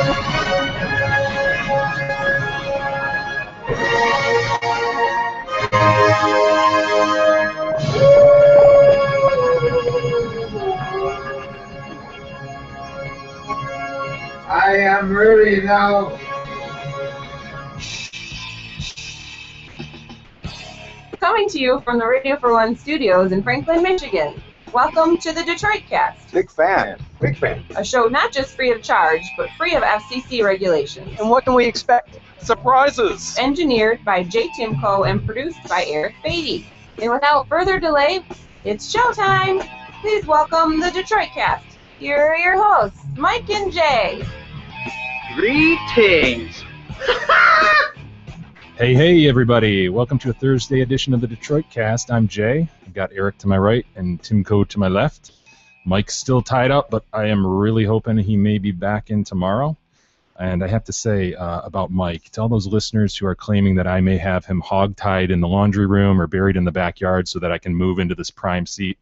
I am ready now. Coming to you from the Radio for One studios in Franklin, Michigan. Welcome to the Detroit Cast. Big fan. Big fan. A show not just free of charge, but free of FCC regulations. And what can we expect? Surprises! Engineered by Jay Timko and produced by Eric Beatty. And without further delay, it's showtime! Please welcome the Detroit Cast. Here are your hosts, Mike and Jay. Greetings. Hey, everybody. Welcome to a Thursday edition of the Detroit Cast. I'm Jay. I've got Eric to my right and Timko to my left. Mike's still tied up, but I am really hoping he may be back in tomorrow. And I have to say about Mike, to all those listeners who are claiming that I may have him hog-tied in the laundry room or buried in the backyard so that I can move into this prime seat,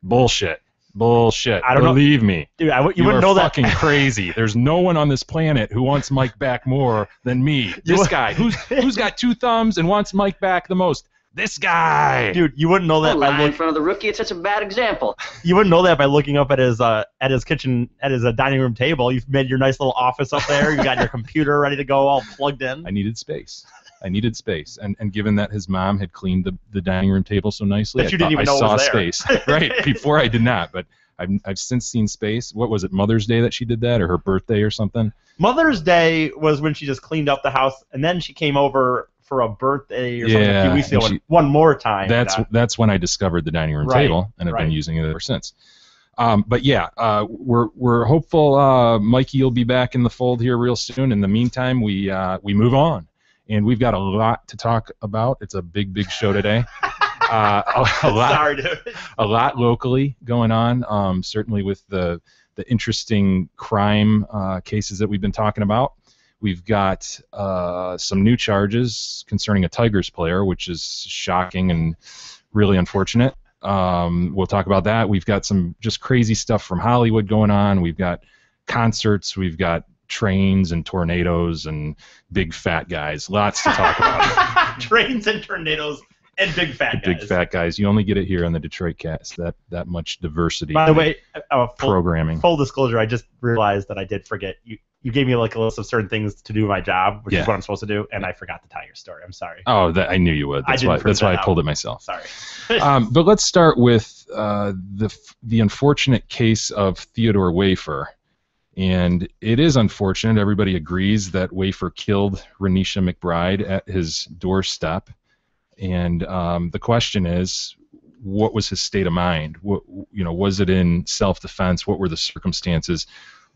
bullshit. Bullshit. I don't Believe me. Dude, you wouldn't are know that. fucking crazy. There's no one on this planet who wants Mike back more than me. This guy. Who's got two thumbs and wants Mike back the most? This guy. Dude, you wouldn't know that by in front of the rookie. It's such a bad example. You wouldn't know that by looking up at his kitchen, at his dining room table. You've made your nice little office up there. You got your computer ready to go, all plugged in. I needed space. And given that his mom had cleaned the dining room table so nicely, I saw space. Right, before I did not, but I've since seen space. What was it, Mother's Day that she did that, or her birthday or something? Mother's Day was when she just cleaned up the house, and then she came over for a birthday or something a few weeks ago, one more time. That's when I discovered the dining room table, and I've been using it ever since. But yeah, we're hopeful Mikey will be back in the fold here real soon. In the meantime, we move on. And we've got a lot to talk about. It's a big show today. Sorry, dude. A lot locally going on, certainly with the interesting crime cases that we've been talking about. We've got some new charges concerning a Tigers player, which is shocking and really unfortunate. We'll talk about that. We've got some just crazy stuff from Hollywood going on. We've got concerts. We've got trains and tornadoes and big fat guys. Lots to talk about. Trains and tornadoes and big fat guys. Big fat guys. You only get it here on the Detroit Cast. That much diversity. By the way, programming. Full disclosure, I just realized that I did forget. You gave me like a list of certain things to do my job, which is what I'm supposed to do, and I forgot the Tiger story. I'm sorry. Oh, I knew you would. That's why I pulled it myself. Sorry. But let's start with the unfortunate case of Theodore Wafer. And it is unfortunate. Everybody agrees that Wafer killed Renisha McBride at his doorstep. And the question is, what was his state of mind? Was it in self-defense? What were the circumstances?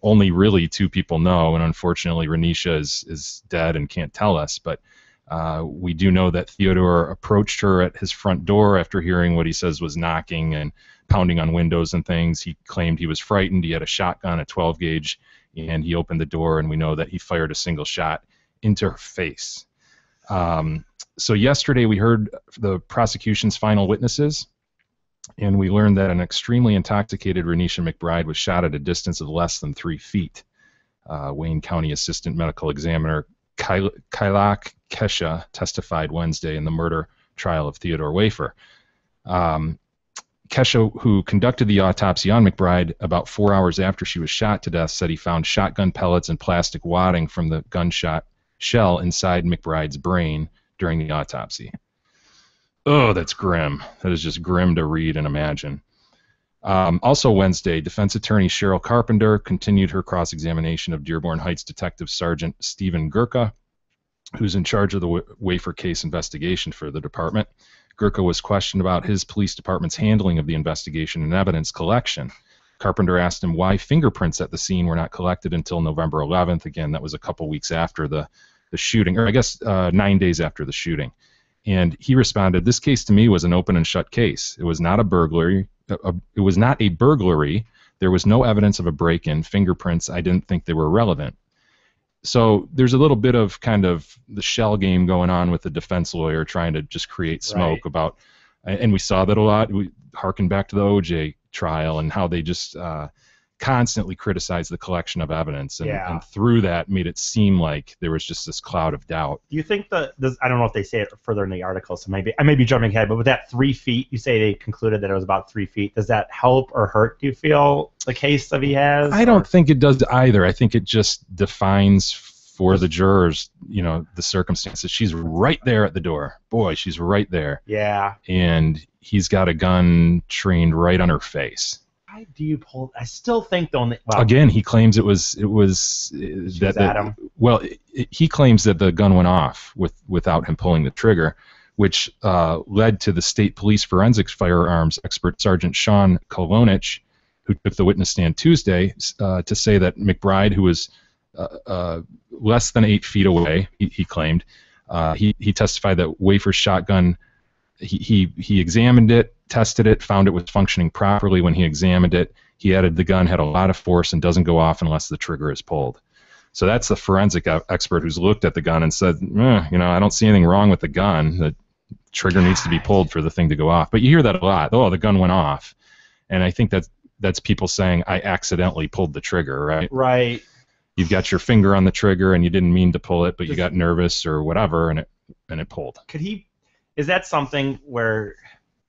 Only really two people know, and unfortunately Renisha is dead and can't tell us. But we do know that Theodore approached her at his front door after hearing what he says was knocking and pounding on windows and things. He claimed he was frightened. He had a shotgun, a 12 gauge, and he opened the door, and we know that he fired a single shot into her face. So yesterday we heard the prosecution's final witnesses, and we learned that an extremely intoxicated Renisha McBride was shot at a distance of less than 3 feet. Wayne County Assistant Medical Examiner Kailak Kesha testified Wednesday in the murder trial of Theodore Wafer. Kesha, who conducted the autopsy on McBride about 4 hours after she was shot to death, said he found shotgun pellets and plastic wadding from the gunshot shell inside McBride's brain during the autopsy. Oh, that's grim. That is just grim to read and imagine. Also Wednesday, defense attorney Cheryl Carpenter continued her cross-examination of Dearborn Heights Detective Sergeant Stephen Gurka, who's in charge of the Wafer case investigation for the department. Gurka was questioned about his police department's handling of the investigation and evidence collection. Carpenter asked him why fingerprints at the scene were not collected until November 11th. Again, that was a couple weeks after the shooting, or I guess 9 days after the shooting. And he responded, "This case to me was an open and shut case. It was not a burglary. It was not a burglary. There was no evidence of a break-in. Fingerprints, I didn't think they were relevant." So there's a little bit of kind of the shell game going on with the defense lawyer trying to just create smoke about, and we saw that a lot. We harken back to the OJ trial and how they just constantly criticized the collection of evidence, and, Yeah. and through that made it seem like there was just this cloud of doubt. Do you think I don't know if they say it further in the article, so maybe I may be jumping ahead, but with that 3 feet, you say they concluded that it was about 3 feet. Does that help or hurt, do you feel, the case that he has? I don't think it does either. I think it just defines for the jurors, the circumstances. She's right there at the door. Boy, she's right there. Yeah. And he's got a gun trained right on her face. Why do you pull? I still think well, Again, he claims it was he claims that the gun went off without him pulling the trigger, which led to the state police forensics firearms expert Sergeant Sean Kolonich, who took the witness stand Tuesday, to say that McBride, who was less than 8 feet away, he claimed, he testified that Wafer's shotgun, he examined it, tested it, found it was functioning properly when he examined it. He added the gun had a lot of force and doesn't go off unless the trigger is pulled. So that's the forensic expert who's looked at the gun and said, I don't see anything wrong with the gun. The trigger needs to be pulled for the thing to go off. But you hear that a lot. Oh, the gun went off. And I think that's people saying, I accidentally pulled the trigger, right? Right. You've got your finger on the trigger and you didn't mean to pull it, but you got nervous or whatever, and it pulled. Is that something where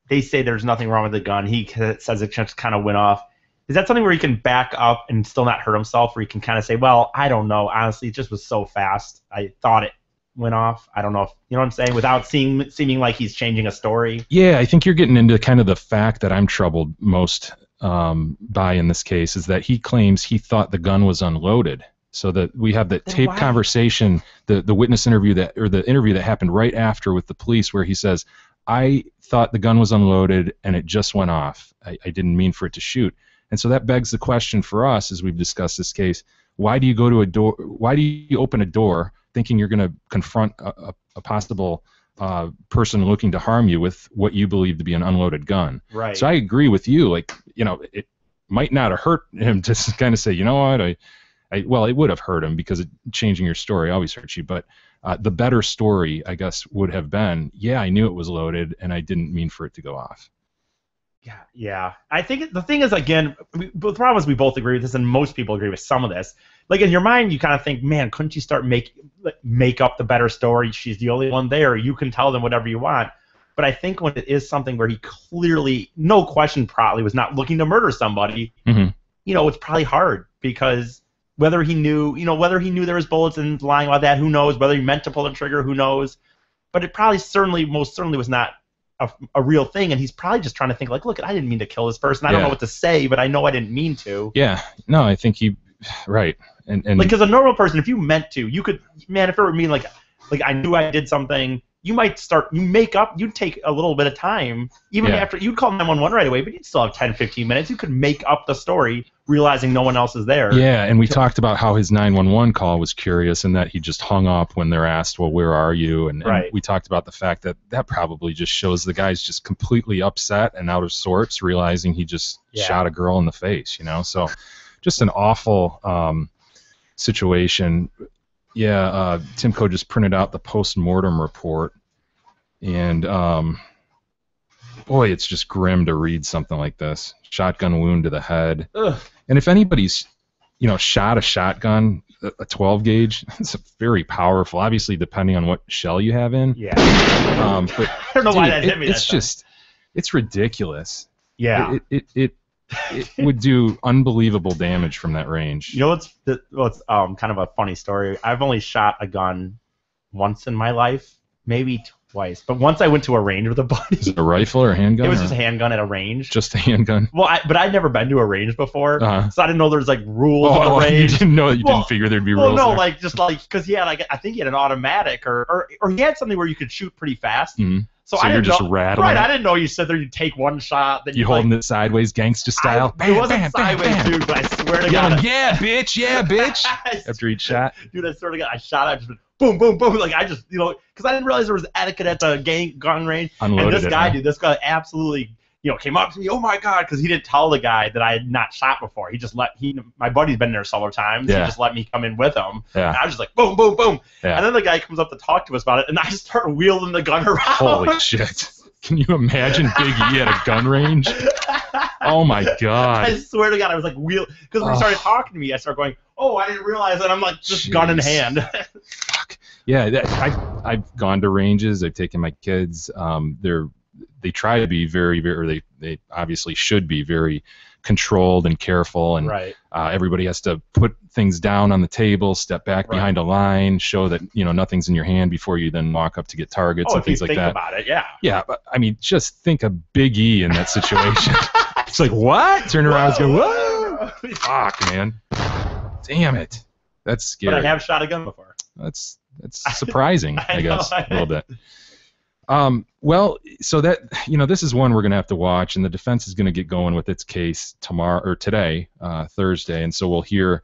they say there's nothing wrong with the gun? He says it just kind of went off. Is that something where he can back up and still not hurt himself, where he can kind of say, well, I don't know. Honestly, it just was so fast. I thought it went off. I don't know if, you know what I'm saying? Without seeming like he's changing a story. Yeah, I think you're getting into kind of the fact that I'm troubled most by in this case, is that he claims he thought the gun was unloaded. So that we have the tape conversation, the witness interview the interview that happened right after with the police, where he says, I thought the gun was unloaded and it just went off. I didn't mean for it to shoot. And so that begs the question for us, as we've discussed this case, why do you go to a door? Why do you open a door thinking you're going to confront a possible person looking to harm you with what you believe to be an unloaded gun? Right. So I agree with you. Like, it might not have hurt him to kind of say, you know what, well, it would have hurt him, because changing your story always hurts you. But the better story, I guess, would have been, yeah, I knew it was loaded, and I didn't mean for it to go off. Yeah. I think the thing is, again, the problem is we both agree with this, and most people agree with some of this. Like, in your mind, you kind of think, man, couldn't you start make up the better story? She's the only one there. You can tell them whatever you want. But I think when it is something where he clearly, no question, probably was not looking to murder somebody, it's probably hard, because whether he knew there was bullets and lying about that, who knows? Whether he meant to pull the trigger, who knows? But it probably most certainly was not a real thing, and he's probably just trying to think, like, look, I didn't mean to kill this person. I don't know what to say, but I know I didn't mean to. Yeah. No, I think right. And like, because a normal person, if you meant to, you could, man, if it were me, like I knew I did something, you you'd take a little bit of time, even after, you'd call 911 right away, but you'd still have 10, 15 minutes. You could make up the story, realizing no one else is there. Yeah, and we talked about how his 911 call was curious, and that he just hung up when they're asked, well, where are you? And we talked about the fact that probably just shows the guy's just completely upset and out of sorts, realizing he just shot a girl in the face, So just an awful situation. Yeah, Timco just printed out the post-mortem report, and boy, it's just grim to read something like this. Shotgun wound to the head. Ugh. And if anybody's, shot a shotgun, a 12 gauge, it's very powerful. Obviously, depending on what shell you have in. Yeah. But I don't know why that hit me. It's ridiculous. Yeah. It would do unbelievable damage from that range. What's kind of a funny story? I've only shot a gun once in my life, maybe twice. But once I went to a range with a buddy. Is it a rifle or a handgun? It was just a handgun at a range. Just a handgun? Well, but I'd never been to a range before, so I didn't know there's rules on a range. You didn't know, didn't figure there'd be rules. Well, no, there. because he had I think he had an automatic, or he had something where you could shoot pretty fast. Mm-hmm. So you're just rattling. Right, I didn't know you said there you'd take one shot. Then you holding it sideways, gangster style. It wasn't sideways, dude, but I swear to God. Yeah, bitch. After each shot. Dude, I swear to God, I shot. I just went boom, boom, boom. Like, I just, because I didn't realize there was etiquette at the gun range. Unloaded and this guy absolutely, came up to me, oh my God, because he didn't tell the guy that I had not shot before. He just my buddy's been there several times. Yeah. He just let me come in with him. Yeah. And I was just like, boom, boom, boom. Yeah. And then the guy comes up to talk to us about it, and I start wheeling the gun around. Holy shit. Can you imagine Big E at a gun range? Oh my I God. swear to God, I was like, because when he started talking to me, I started going, oh, I didn't realize that. I'm like, just gun in hand. Fuck. Yeah, I've gone to ranges. I've taken my kids. They try to be very, very, or they obviously should be very controlled and careful, and Right. Everybody has to put things down on the table, step back behind a line, show that nothing's in your hand before you then walk up to get targets and things like that. About it, yeah. Yeah, but I mean, just think of Big E in that situation. It's like, what? Turn around and go, whoa! Fuck, man. Damn it. That's scary. But I have shot a gun before. That's surprising, I guess, a little bit. Well, so that this is one we're going to have to watch, and the defense is going to get going with its case tomorrow or today, Thursday, and so we'll hear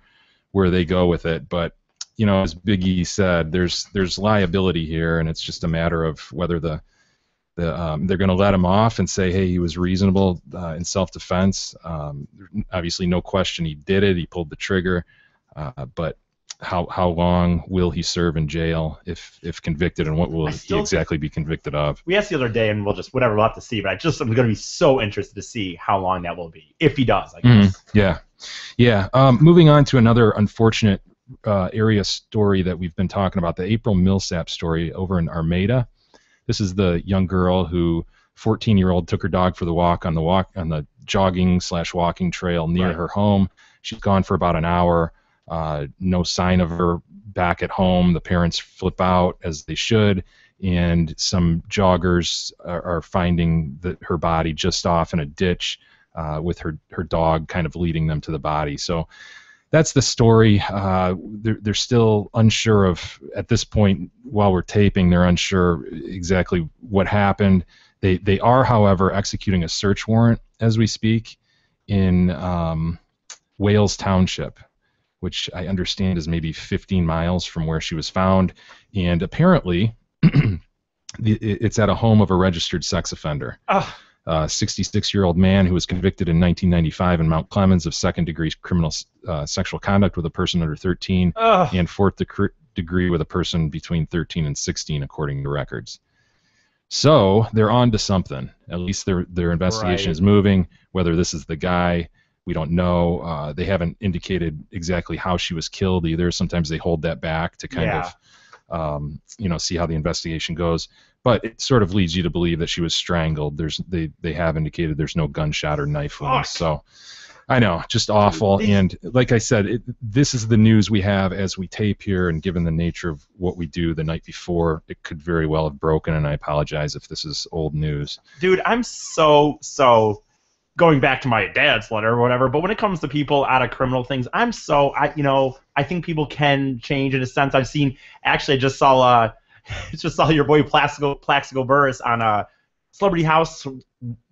where they go with it. But as Big E said, there's liability here, and it's just a matter of whether they're going to let him off and say, hey, he was reasonable in self-defense. Obviously, no question he did it. He pulled the trigger, but how long will he serve in jail if convicted, and what will he exactly be convicted of? We asked the other day, and we'll have to see. But I'm going to be so interested to see how long that will be, if he does, I guess. Yeah. Moving on to another unfortunate area story that we've been talking about, the April Millsap story over in Armada. This is the young girl who, 14-year-old, took her dog for the walk on the jogging/walking trail near her home. She's gone for about an hour. No sign of her back at home. The parents flip out, as they should, and some joggers are finding her body just off in a ditch with her dog kind of leading them to the body. So that's the story. They're still unsure of, at this point while we're taping, they're unsure exactly what happened. They are, however, executing a search warrant as we speak in Wales Township, which I understand is maybe 15 miles from where she was found. And apparently it's at a home of a registered sex offender. Oh. A 66-year-old man who was convicted in 1995 in Mount Clemens of second-degree criminal sexual conduct with a person under 13 and fourth degree with a person between 13 and 16, according to records. So they're on to something. At least their investigation is moving. Whether this is the guy, we don't know. They haven't indicated exactly how she was killed either. Sometimes they hold that back to kind of, see how the investigation goes. But it sort of leads you to believe that she was strangled. They have indicated there's no gunshot or knife wounds. So I know, just awful. And like I said, this is the news we have as we tape here. And given the nature of what we do the night before, it could very well have broken. And I apologize if this is old news. Dude, I'm so going back to my dad's letter or whatever, but when it comes to people out of criminal things, I think people can change in a sense. I just saw your boy Plaxico Burris on Celebrity House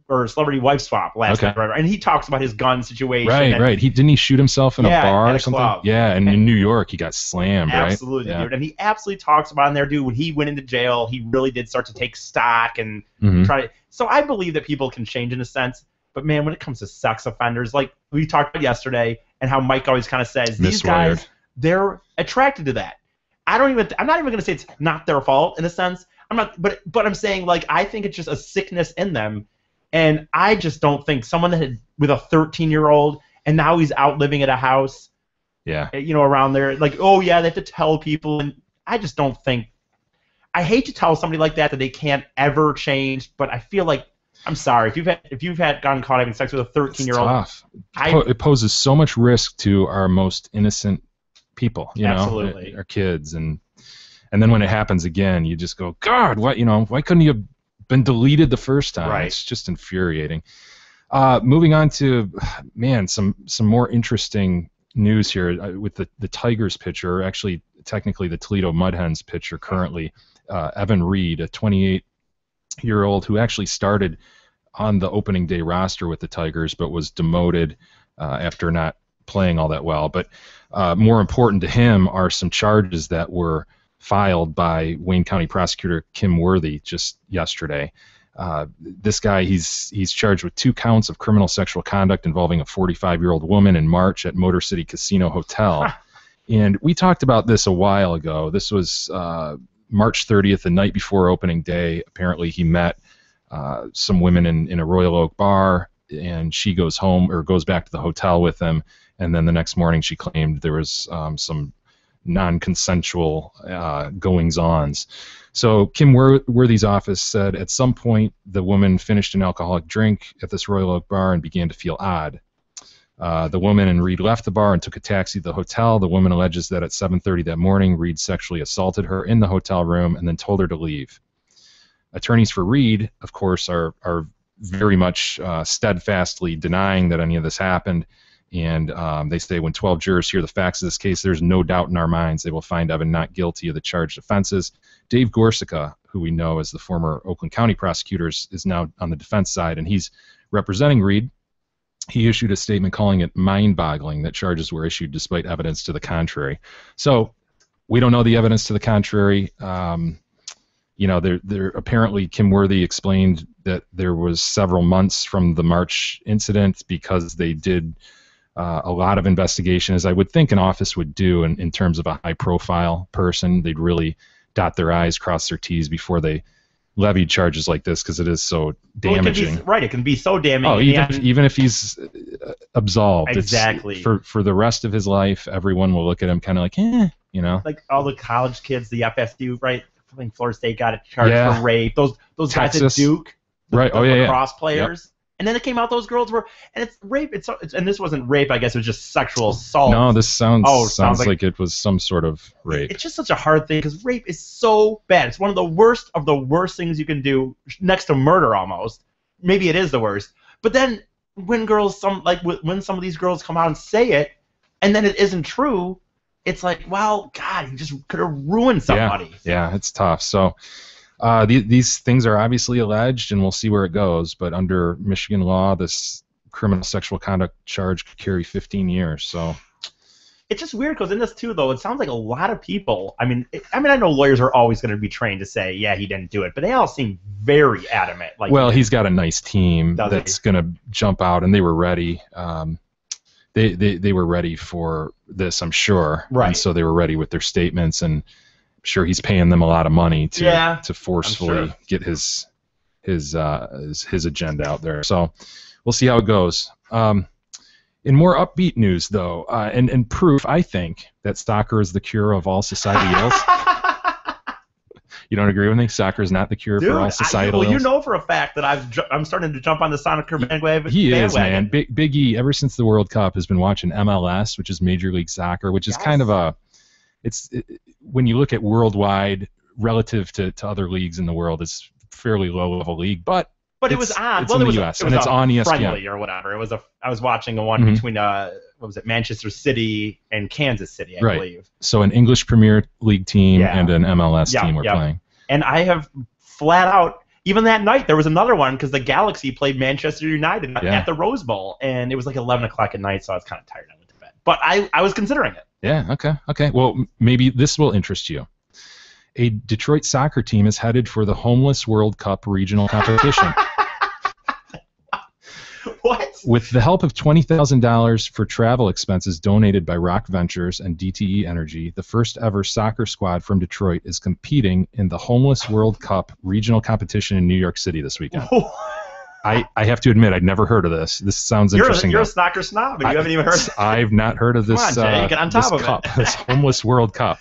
or Celebrity Wife Swap last night, right? And he talks about his gun situation. Right. Didn't he shoot himself in a bar or something? Club. Yeah, and in New York he got slammed, absolutely, right? Dude. And he absolutely talks about in there, dude, when he went into jail, he really did start to take stock and try to. So I believe that people can change in a sense. But man, when it comes to sex offenders, like we talked about yesterday, and how Mike always kind of says, these guys, they're attracted to that. I'm not even going to say it's not their fault in a sense. But I'm saying, like, I think it's just a sickness in them, and I just don't think someone that had with a 13-year-old and now he's out living at a house, around there, like, they have to tell people, and I just don't think. I hate to tell somebody like that they can't ever change, but I feel like. I'm sorry if you've gotten caught having sex with a 13-year-old. It's tough. It poses so much risk to our most innocent people, absolutely, our kids, and then when it happens again, you just go, God, what, why couldn't you have been deleted the first time? Right. It's just infuriating. Moving on to, some more interesting news here with the Tigers pitcher, actually technically the Toledo Mud Hens pitcher currently, Evan Reed, a 28-year-old who actually started on the opening day roster with the Tigers but was demoted after not playing all that well. But more important to him are some charges that were filed by Wayne County Prosecutor Kim Worthy just yesterday. This guy, he's charged with 2 counts of criminal sexual conduct involving a 45-year-old woman in March at Motor City Casino Hotel. And we talked about this a while ago. This was March 30th, the night before opening day. Apparently he met some women in a Royal Oak bar. and she goes home or goes back to the hotel with him. And then the next morning, she claimed there was some non-consensual goings-ons. So Kim Worthy's office said at some point the woman finished an alcoholic drink at this Royal Oak bar and began to feel odd. The woman and Reed left the bar and took a taxi to the hotel. The woman alleges that at 7:30 that morning, Reed sexually assaulted her in the hotel room and then told her to leave. Attorneys for Reed, of course, are very much steadfastly denying that any of this happened. And they say when 12 jurors hear the facts of this case, there's no doubt in our minds they will find Evan not guilty of the charged offenses. Dave Gorsica, who we know as the former Oakland County prosecutor, is now on the defense side, and he's representing Reed. He issued a statement calling it mind-boggling that charges were issued despite evidence to the contrary. So we don't know the evidence to the contrary. There apparently Kim Worthy explained that there was several months from the March incident because they did a lot of investigation, as I would think an office would do in terms of a high-profile person. They'd really dot their I's, cross their T's before they levied charges like this because it is so damaging. It can be so damaging. Oh, even if he's absolved, exactly. For the rest of his life, everyone will look at him kind of like, Like all the college kids, the FSU, right? I think Florida State got charged for rape. Those guys at Duke, the lacrosse players. Yep. And then it came out those girls were, and it's rape. And this wasn't rape. I guess it was just sexual assault. No, this sounds like it was some sort of rape. It's just such a hard thing because rape is so bad. It's one of the worst things you can do, next to murder almost. Maybe it is the worst. But then when when some of these girls come out and say it, and then it isn't true, it's like, well, God, you just could have ruined somebody. Yeah, it's tough. So. These things are obviously alleged, and we'll see where it goes. But under Michigan law, this criminal sexual conduct charge could carry 15 years. So it's just weird because in this too, though, it sounds like a lot of people. I know lawyers are always going to be trained to say, yeah, he didn't do it, but they all seem very adamant. He's got a nice team that's going to jump out, and they were ready. They were ready for this, I'm sure. Right. And so they were ready with their statements and. Sure, he's paying them a lot of money to forcefully get his agenda out there. So we'll see how it goes. In more upbeat news, though, and proof, I think, that soccer is the cure of all society ills. You don't agree with me? Soccer is not the cure for all societal ills. You know for a fact that I'm starting to jump on the soccer bandwagon. He is, man. Big E, ever since the World Cup, has been watching MLS, which is Major League Soccer, which is kind of a... when you look at worldwide relative to other leagues in the world, it's fairly low level league, but it was on. It's in the US, and it's on ESPN friendly or whatever. I was watching a one between Manchester City and Kansas City, I believe. So an English Premier League team and an MLS team were playing. And I have flat out, even that night, there was another one because the Galaxy played Manchester United at the Rose Bowl, and it was like 11 o'clock at night, so I was kind of tired. I went to bed, but I was considering it. Yeah, okay. Well, maybe this will interest you. A Detroit soccer team is headed for the Homeless World Cup regional competition. What? With the help of $20,000 for travel expenses donated by Rock Ventures and DTE Energy, the first ever soccer squad from Detroit is competing in the Homeless World Cup regional competition in New York City this weekend. I have to admit, I'd never heard of this. This sounds interesting. You're a soccer snob, and you haven't even heard of it. I've not heard of this, get on top of it. This Homeless World Cup.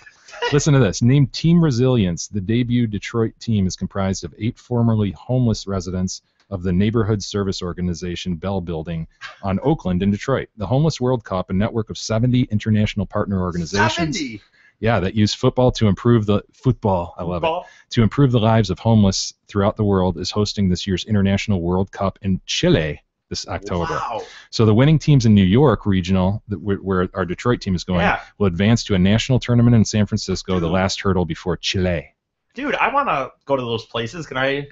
Listen to this. Named Team Resilience, the debut Detroit team is comprised of 8 formerly homeless residents of the neighborhood service organization Bell Building on Oakland in Detroit. The Homeless World Cup, a network of 70 international partner organizations. 70? Yeah, that use football to improve the to improve the lives of homeless throughout the world, is hosting this year's International World Cup in Chile this October. Wow. So the winning teams in New York regional, where our Detroit team is going, will advance to a national tournament in San Francisco, the last hurdle before Chile. Dude, I want to go to those places. Can I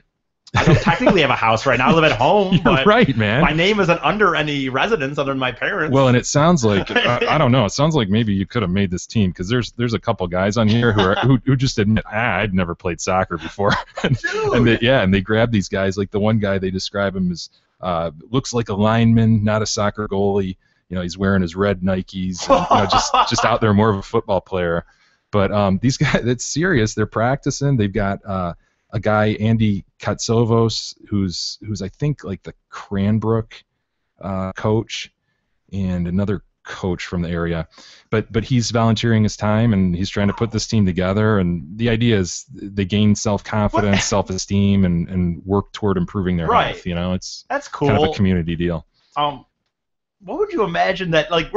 don't technically have a house right now. I live at home. You're right, man. My name isn't under any residence other than my parents. Well, and it sounds like I don't know. It sounds like maybe you could have made this team because there's a couple guys on here who just admit I'd never played soccer before, and they grab these guys. Like the one guy, they describe him as looks like a lineman, not a soccer goalie. He's wearing his red Nikes, and, just out there more of a football player. But these guys, it's serious. They're practicing. They've got a guy, Andy Katsovos, who's I think like the Cranbrook coach and another coach from the area, but he's volunteering his time and he's trying to put this team together, and the idea is they gain self-confidence, self-esteem, and work toward improving their health. That's cool. Kind of a community deal. What would you imagine that, like,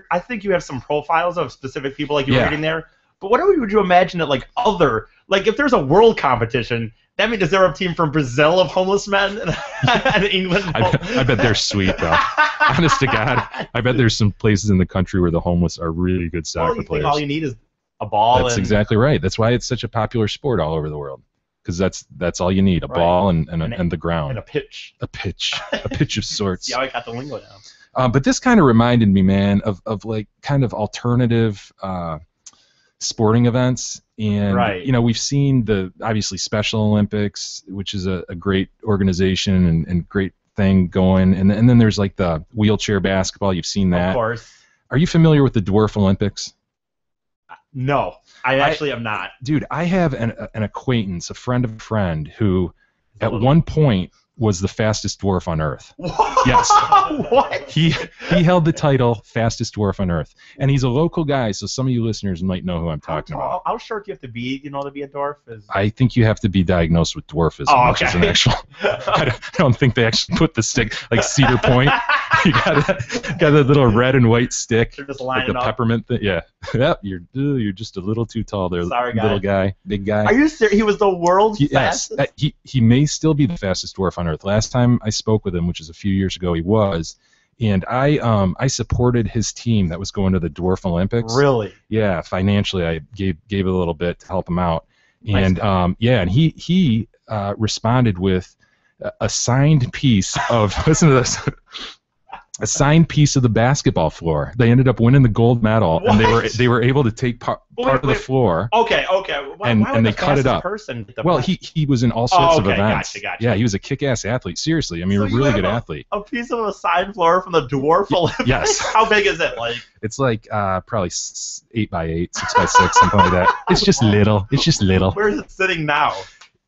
I think you have some profiles of specific people like you were reading there, but what would you imagine that, like, if there's a world competition, that means, is there a team from Brazil of homeless men and England? I bet they're sweet, though. Honest to God, I bet there's some places in the country where the homeless are really good soccer players. All you need is a ball. That's exactly right. That's why it's such a popular sport all over the world. Because that's all you need, a ball and the ground. And a pitch. A pitch of sorts. Yeah, I got the lingo down. But this kind of reminded me, man, of like kind of alternative sporting events. And, we've seen obviously Special Olympics, which is a great organization and great thing going. And then there's like the wheelchair basketball. You've seen that. Of course. Are you familiar with the Dwarf Olympics? No, I actually am not. Dude, I have an acquaintance, a friend of a friend, who at one point was the fastest dwarf on Earth. What? Yes. What? He held the title fastest dwarf on Earth, and he's a local guy, so some of you listeners might know who I'm talking about. How short do you have to be, to be a dwarf? I think you have to be diagnosed with dwarfism, which is an actual. I don't think they actually put the stick like Cedar Point. You got that little red and white stick, just like the peppermint thing. Yeah. Yep. You're just a little too tall there. Sorry, little guy, big guy. Are you serious? He was the world's fastest. Yes. He may still be the fastest dwarf on Earth. Last time I spoke with him, which is a few years ago, he was. And I supported his team that was going to the Dwarf Olympics. Really? Yeah, financially I gave a little bit to help him out. And nice. and he responded with a signed piece of listen to this. A signed piece of the basketball floor. They ended up winning the gold medal, what? And they were able to take part of the floor. Okay. And they cut it up. Well, he was in all sorts of events. Gotcha. Yeah, he was a kick-ass athlete. Seriously, I mean, a really good athlete. A piece of a signed floor from the Dwarf Olympics. Yes. How big is it? Like it's like probably 8 by 8, 6 by 6, something like that. It's just little. Where is it sitting now?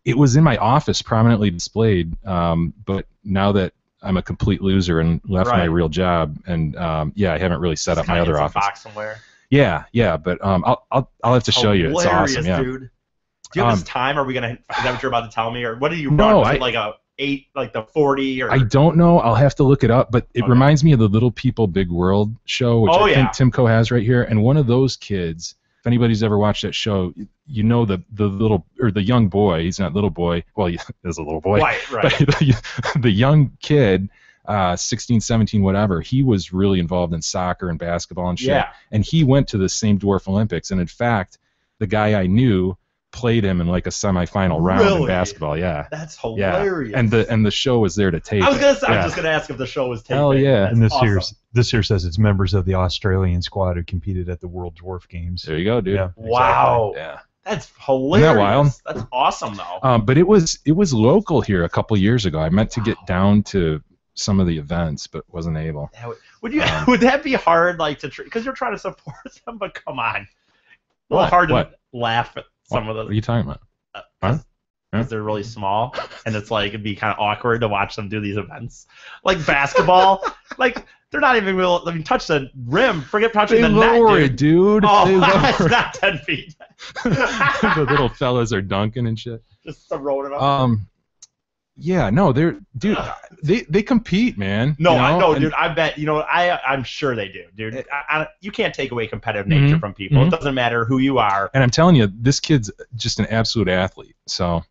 It was in my office, prominently displayed. But now that I'm a complete loser and left my real job, and I haven't really set up my other office. Box somewhere. Yeah, but I'll have to show you. It's awesome. Yeah. Dude. Do you have this time? Are we gonna? Is that what you're about to tell me, or what do you run? No, was it like a 8, like the 40, or? I don't know. I'll have to look it up. But it reminds me of the Little People Big World show, which I think Timco has right here. And one of those kids, if anybody's ever watched that show, the little or the young boy. He's not little boy. Well, he is a little boy. Right. But the young kid. 16, 17, whatever, he was really involved in soccer and basketball and shit. Yeah. And he went to the same Dwarf Olympics. And in fact, the guy I knew played him in like a semifinal round in basketball. Yeah. That's hilarious. Yeah. And the show was there to tape. I was just gonna ask if the show was taped. Hell yeah. And this here says it's members of the Australian squad who competed at the World Dwarf Games. There you go, dude. Yeah, wow. Exactly. Yeah. That's hilarious. Isn't that wild? That's awesome though. But it was local here a couple years ago. I meant to get down to some of the events, but wasn't able. Would that be hard, like because you're trying to support them? But come on, a little hard to laugh at some of those. What are you talking about? Because they're really small, and it's like it'd be kind of awkward to watch them do these events, like basketball. Like they're not even able to touch the rim. Forget touching the net, lower it, dude. Oh, it's not 10 feet. The little fellas are dunking and shit. Just throwing it up. Yeah, no, they compete, man. No, I know, dude. I bet I'm sure they do, dude. You can't take away competitive nature from people. It doesn't matter who you are. And I'm telling you, this kid's just an absolute athlete. So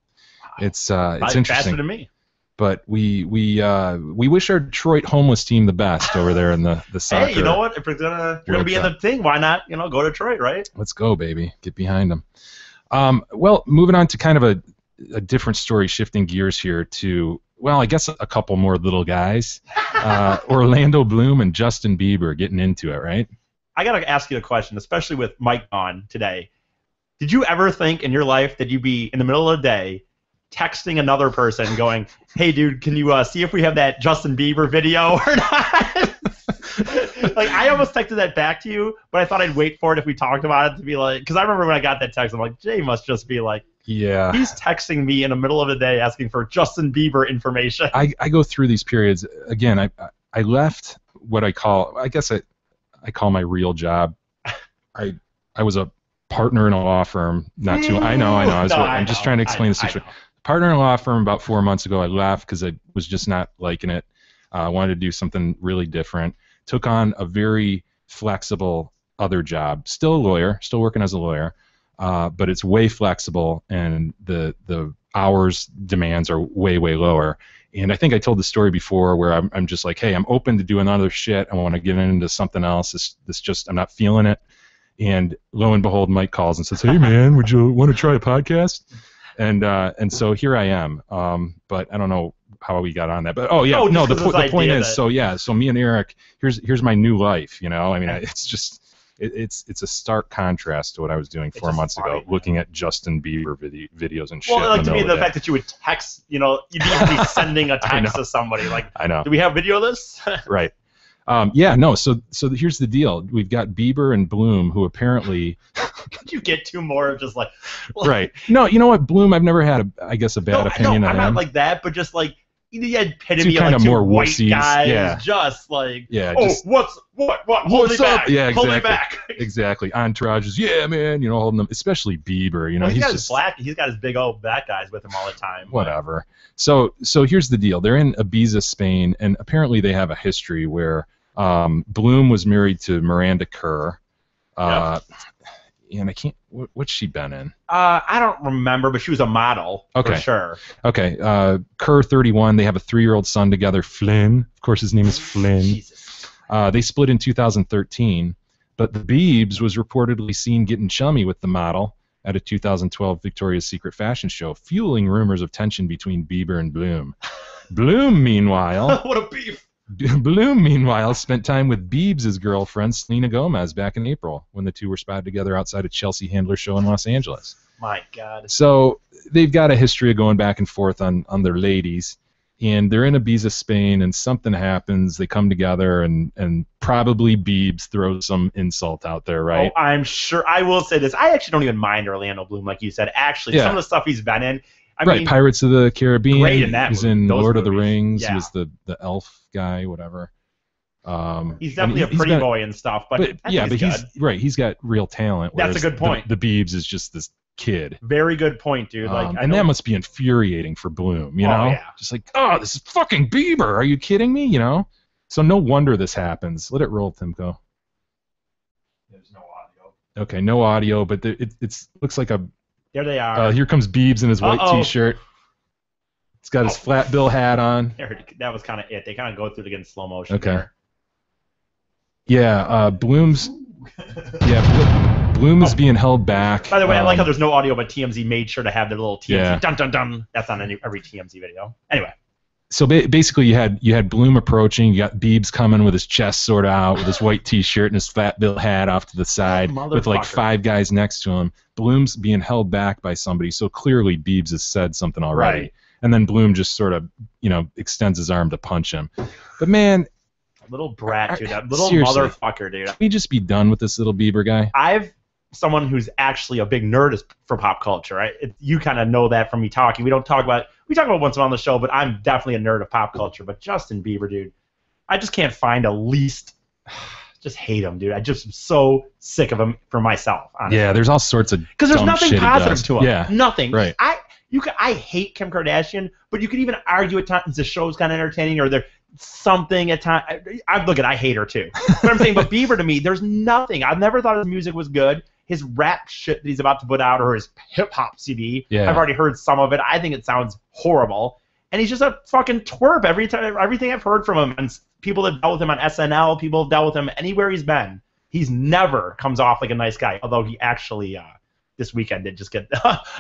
it's interesting. Faster than me. But we wish our Detroit homeless team the best over there in the soccer. Hey, you know what? If you're gonna be in the thing, why not go to Detroit, right? Let's go, baby. Get behind them. Well, moving on to kind of a different story, shifting gears here to, well, I guess a couple more little guys. Orlando Bloom and Justin Bieber getting into it, right? I got to ask you a question, especially with Mike on today. Did you ever think in your life that you'd be in the middle of the day texting another person going, hey, dude, can you see if we have that Justin Bieber video or not? Like, I almost texted that back to you, but I thought I'd wait for it if we talked about it to be like, because I remember when I got that text, I'm like, Jay must just be like, yeah, he's texting me in the middle of the day asking for Justin Bieber information. I go through these periods. Again, I left what I call my real job. I was a partner in a law firm. I know. I'm just trying to explain the situation. Partner in a law firm about 4 months ago. I left because I was just not liking it. I wanted to do something really different. Took on a very flexible other job. Still a lawyer. Still working as a lawyer. But it's way flexible, and the hours demands are way lower. And I think I told the story before where I'm just like, hey, I'm open to doing other shit. I want to get into something else. This just, I'm not feeling it. And lo and behold, Mike calls and says, hey man, would you want to try a podcast? And so here I am. But I don't know how we got on that. But the point is, so me and Eric, here's my new life. You know, I mean, it's just. It's a stark contrast to what I was doing 4 months ago, looking at Justin Bieber videos and shit. Well, like to me, the fact that you would text, you'd even be sending a text to somebody. Like, I know. Do we have video of this? Right. So here's the deal. We've got Bieber and Bloom, who apparently. Could you get two more of just like. Right. No, you know what, Bloom? I've never had a bad opinion of him. I'm not like that, but just like. The epitome of like two more white wussies. guys, just like, what, hold me back, yeah, exactly. Hold me back. Exactly. Entourages, yeah, man, holding them, especially Bieber, he's got his big old black guys with him all the time. Whatever. So here's the deal. They're in Ibiza, Spain, and apparently they have a history where Bloom was married to Miranda Kerr. And I can't. What's she been in? I don't remember, but she was a model for sure. Okay. Kerr, 31. They have a 3-year-old son together, Flynn. Of course, his name is Flynn. Jesus. They split in 2013, but the Biebs was reportedly seen getting chummy with the model at a 2012 Victoria's Secret fashion show, fueling rumors of tension between Bieber and Bloom. Bloom, meanwhile. What a beef! Bloom, meanwhile, spent time with Biebs' girlfriend, Selena Gomez, back in April when the two were spotted together outside a Chelsea Handler show in Los Angeles. My God. So they've got a history of going back and forth on their ladies, and they're in Ibiza, Spain, and something happens. They come together, and probably Biebs throws some insult out there, right? Oh, I'm sure. I will say this. I actually don't even mind Orlando Bloom, like you said. Actually, some of the stuff he's been in. I mean, Pirates of the Caribbean. Great in that He's movie. in Those Lord of the movies. Rings. Yeah. He was the elf guy, whatever. He's definitely a pretty boy and stuff, but he's got real talent. That's a good point. The Biebs is just this kid. Very good point, dude. That must be infuriating for Bloom, you know? Yeah. Just like, this is fucking Bieber. Are you kidding me? You know? So no wonder this happens. Let it roll, Timko. There's no audio. Okay, no audio, but it's looks like a. There they are. Here comes Biebs in his white T-shirt. He's got his flat bill hat on. That was kind of it. They kind of go through it again in slow motion. Okay. There. Yeah, Bloom's. Bloom is being held back. By the way, I like how there's no audio, but TMZ made sure to have their little TMZ dun dun dun. That's on every TMZ video. Anyway. So basically, you had Bloom approaching. You got Biebs coming with his chest sort of out, with his white T-shirt and his flat bill hat off to the side, with like 5 guys next to him. Bloom's being held back by somebody, so clearly Biebs has said something already. Right. And then Bloom just sort of, extends his arm to punch him. But man, little brat, dude. That little seriously, motherfucker, dude. Can we just be done with this little Bieber guy? I've someone who's actually a big nerd for pop culture. Right? You kind of know that from me talking. We talk about once in a while on the show, but I'm definitely a nerd of pop culture. But Justin Bieber, dude, I just can't find a least. Just hate him, dude. I just am so sick of him for myself. Honestly. Yeah, there's all sorts of because there's nothing positive to him. Yeah, nothing. Right. I hate Kim Kardashian, but you could even argue at times the show's kind of entertaining or there's something at times. I hate her too. But I'm saying, but Bieber to me, there's nothing. I've never thought his music was good. His rap shit that he's about to put out or his hip hop CD, I've already heard some of it. I think it sounds horrible. And he's just a fucking twerp everything I've heard from him. And people have dealt with him on SNL, people have dealt with him anywhere he's been. He's never comes off like a nice guy, although he actually this weekend did just get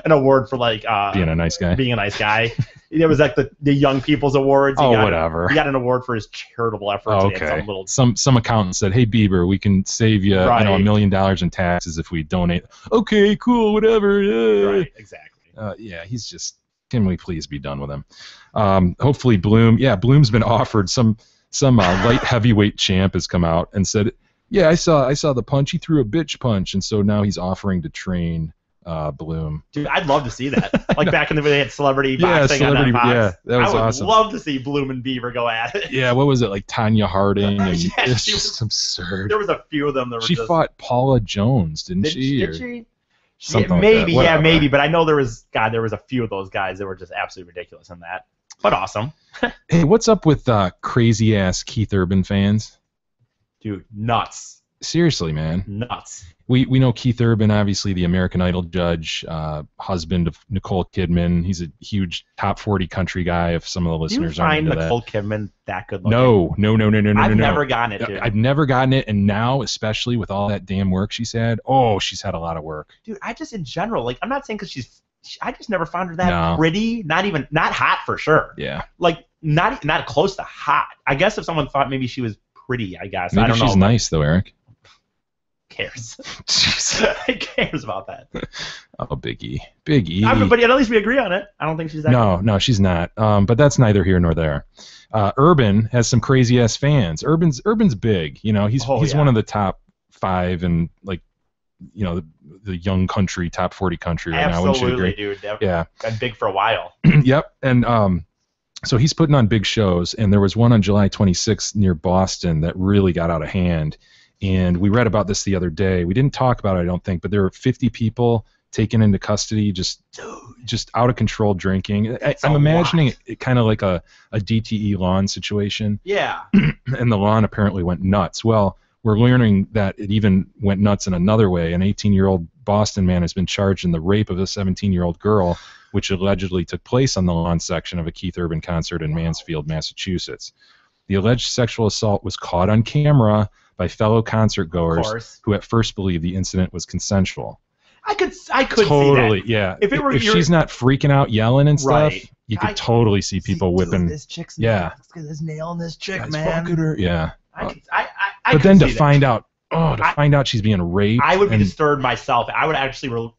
an award for being a nice guy. Being a nice guy. It was like the Young People's Awards. Whatever. He got an award for his charitable efforts. Okay. Some accountant said, "Hey Bieber, we can save you, $1 million in taxes if we donate." Okay, cool, whatever. Right, exactly. He's just. Can we please be done with him? Hopefully, Bloom. Yeah, Bloom's been offered some light heavyweight champ has come out and said, "Yeah, I saw the punch. He threw a bitch punch, and so now he's offering to train Bloom. Dude, I'd love to see that. Like back in the day, they had celebrity boxing celebrity, on that box. yeah, that was I would awesome. love to see Bloom and Beaver go at it. Yeah, what was it, like Tanya Harding? And Yeah, it's she just absurd. There was a few of them that were She just... fought Paula Jones, didn't Did she? Did Or she? something Yeah, like maybe, that. yeah, Whatever. maybe. But I know there was a few of those guys that were just absolutely ridiculous in that. But awesome. Hey, what's up with crazy ass Keith Urban fans? Dude, nuts. Seriously, man. Nuts. We know Keith Urban, obviously the American Idol judge, husband of Nicole Kidman. He's a huge top 40 country guy. If some of the Do you listeners aren't find into Nicole Kidman that good looking? No. I've never gotten it, dude. I've never gotten it, and now, especially with all that damn work she's had, she's had a lot of work. Dude, I just in general, like, I'm not saying because I just never found her that No. pretty. Not hot for sure. Yeah. Like not close to hot. I guess if someone thought maybe she was pretty, I guess. Maybe I don't know. she's nice though, Eric. Cares. Jeez. Who cares about that? Oh, Big E. Big E. But at least we agree on it. I don't think she's that. No, she's not. But that's neither here nor there. Urban has some crazy ass fans. Urban's big. You know, he's one of the top 5 and like, you know, the young country, top 40 country right now. Wouldn't you agree? Dude. Yeah. Been big for a while. Yep. And so he's putting on big shows, and there was one on July 26th near Boston that really got out of hand. And we read about this the other day. We didn't talk about it, I don't think, but there were 50 people taken into custody, just out of control drinking. I'm imagining it kind of like a DTE lawn situation. Yeah. And the lawn apparently went nuts. Well, we're learning that it even went nuts in another way. An 18-year-old Boston man has been charged in the rape of a 17-year-old girl, which allegedly took place on the lawn section of a Keith Urban concert in Mansfield, Massachusetts. The alleged sexual assault was caught on camera by fellow concert goers who at first believed the incident was consensual. I could totally see that. Yeah. If she's not freaking out yelling and stuff, Right. you could totally see people whipping. This chick's Yeah. Look at this nail in this chick, That's man. fucking her. Yeah. I But then to see that. find out, find out she's being raped. I would be and disturbed myself. I would actually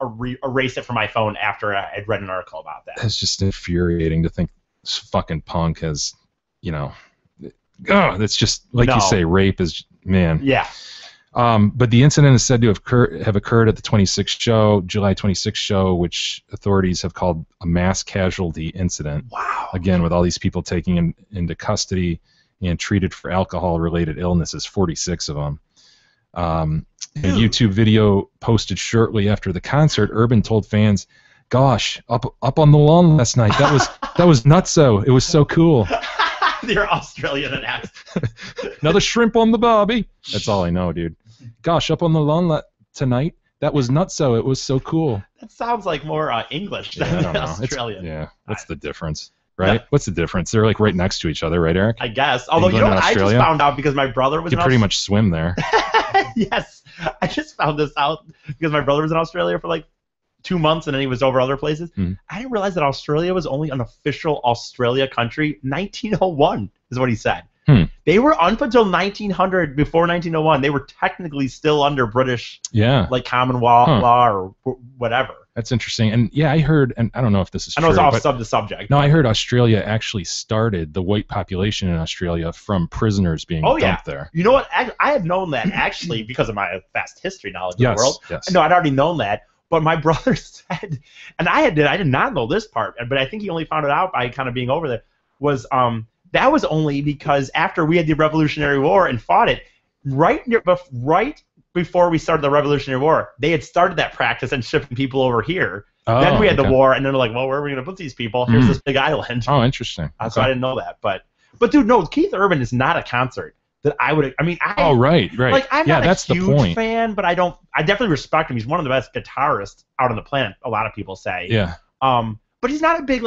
erase it from my phone after I'd read an article about that. It's just infuriating to think this fucking punk has, you know, that's just like you say, rape is, man. Yeah. But the incident is said to have occurred at the July 26th show, which authorities have called a mass casualty incident. Wow. Again, with all these people taken into custody and treated for alcohol-related illnesses, 46 of them. A YouTube video posted shortly after the concert, Urban told fans, "Gosh, up on the lawn last night. That was nutso. It was so cool." You're Australian and accent. Another shrimp on the barbie. That's all I know, dude. Gosh, up on the lawn tonight. That was nutso. It was so cool. That sounds like more English Yeah, I than don't know. Australian. What's the difference, right? What's the difference? They're like right next to each other, right, Eric? I guess. Although, you England know what? and I just Australia? found out because my brother was You pretty much swim there. Yes. I just found this out because my brother was in Australia for like 2 months and then he was over other places. I didn't realize that Australia was only an official Australia country. 1901 is what he said. They were up until 1900, before 1901, they were technically still under British, like Commonwealth law or whatever. That's interesting. And yeah, I heard, and I don't know if this is true. I know it's off the subject. No, I heard Australia actually started the white population in Australia from prisoners being dumped there. You know what? I had known that actually because of my vast history knowledge of the world. Yes. No, I'd already known that. But my brother said, and I did not know this part, but I think he only found it out by kind of being over there, was that was only because after we had the Revolutionary War and fought it, right before we started the Revolutionary War, they had started that practice and shipping people over here. Then we had the war, and then they're like, well, where are we going to put these people? Here's this big island. Oh, interesting. So I didn't know that. But dude, no, Keith Urban is not a concert that I would. I mean, right. Like, I'm not that's a huge the point. fan, but I definitely respect him. He's one of the best guitarists out on the planet. A lot of people say. Yeah. But he's not a big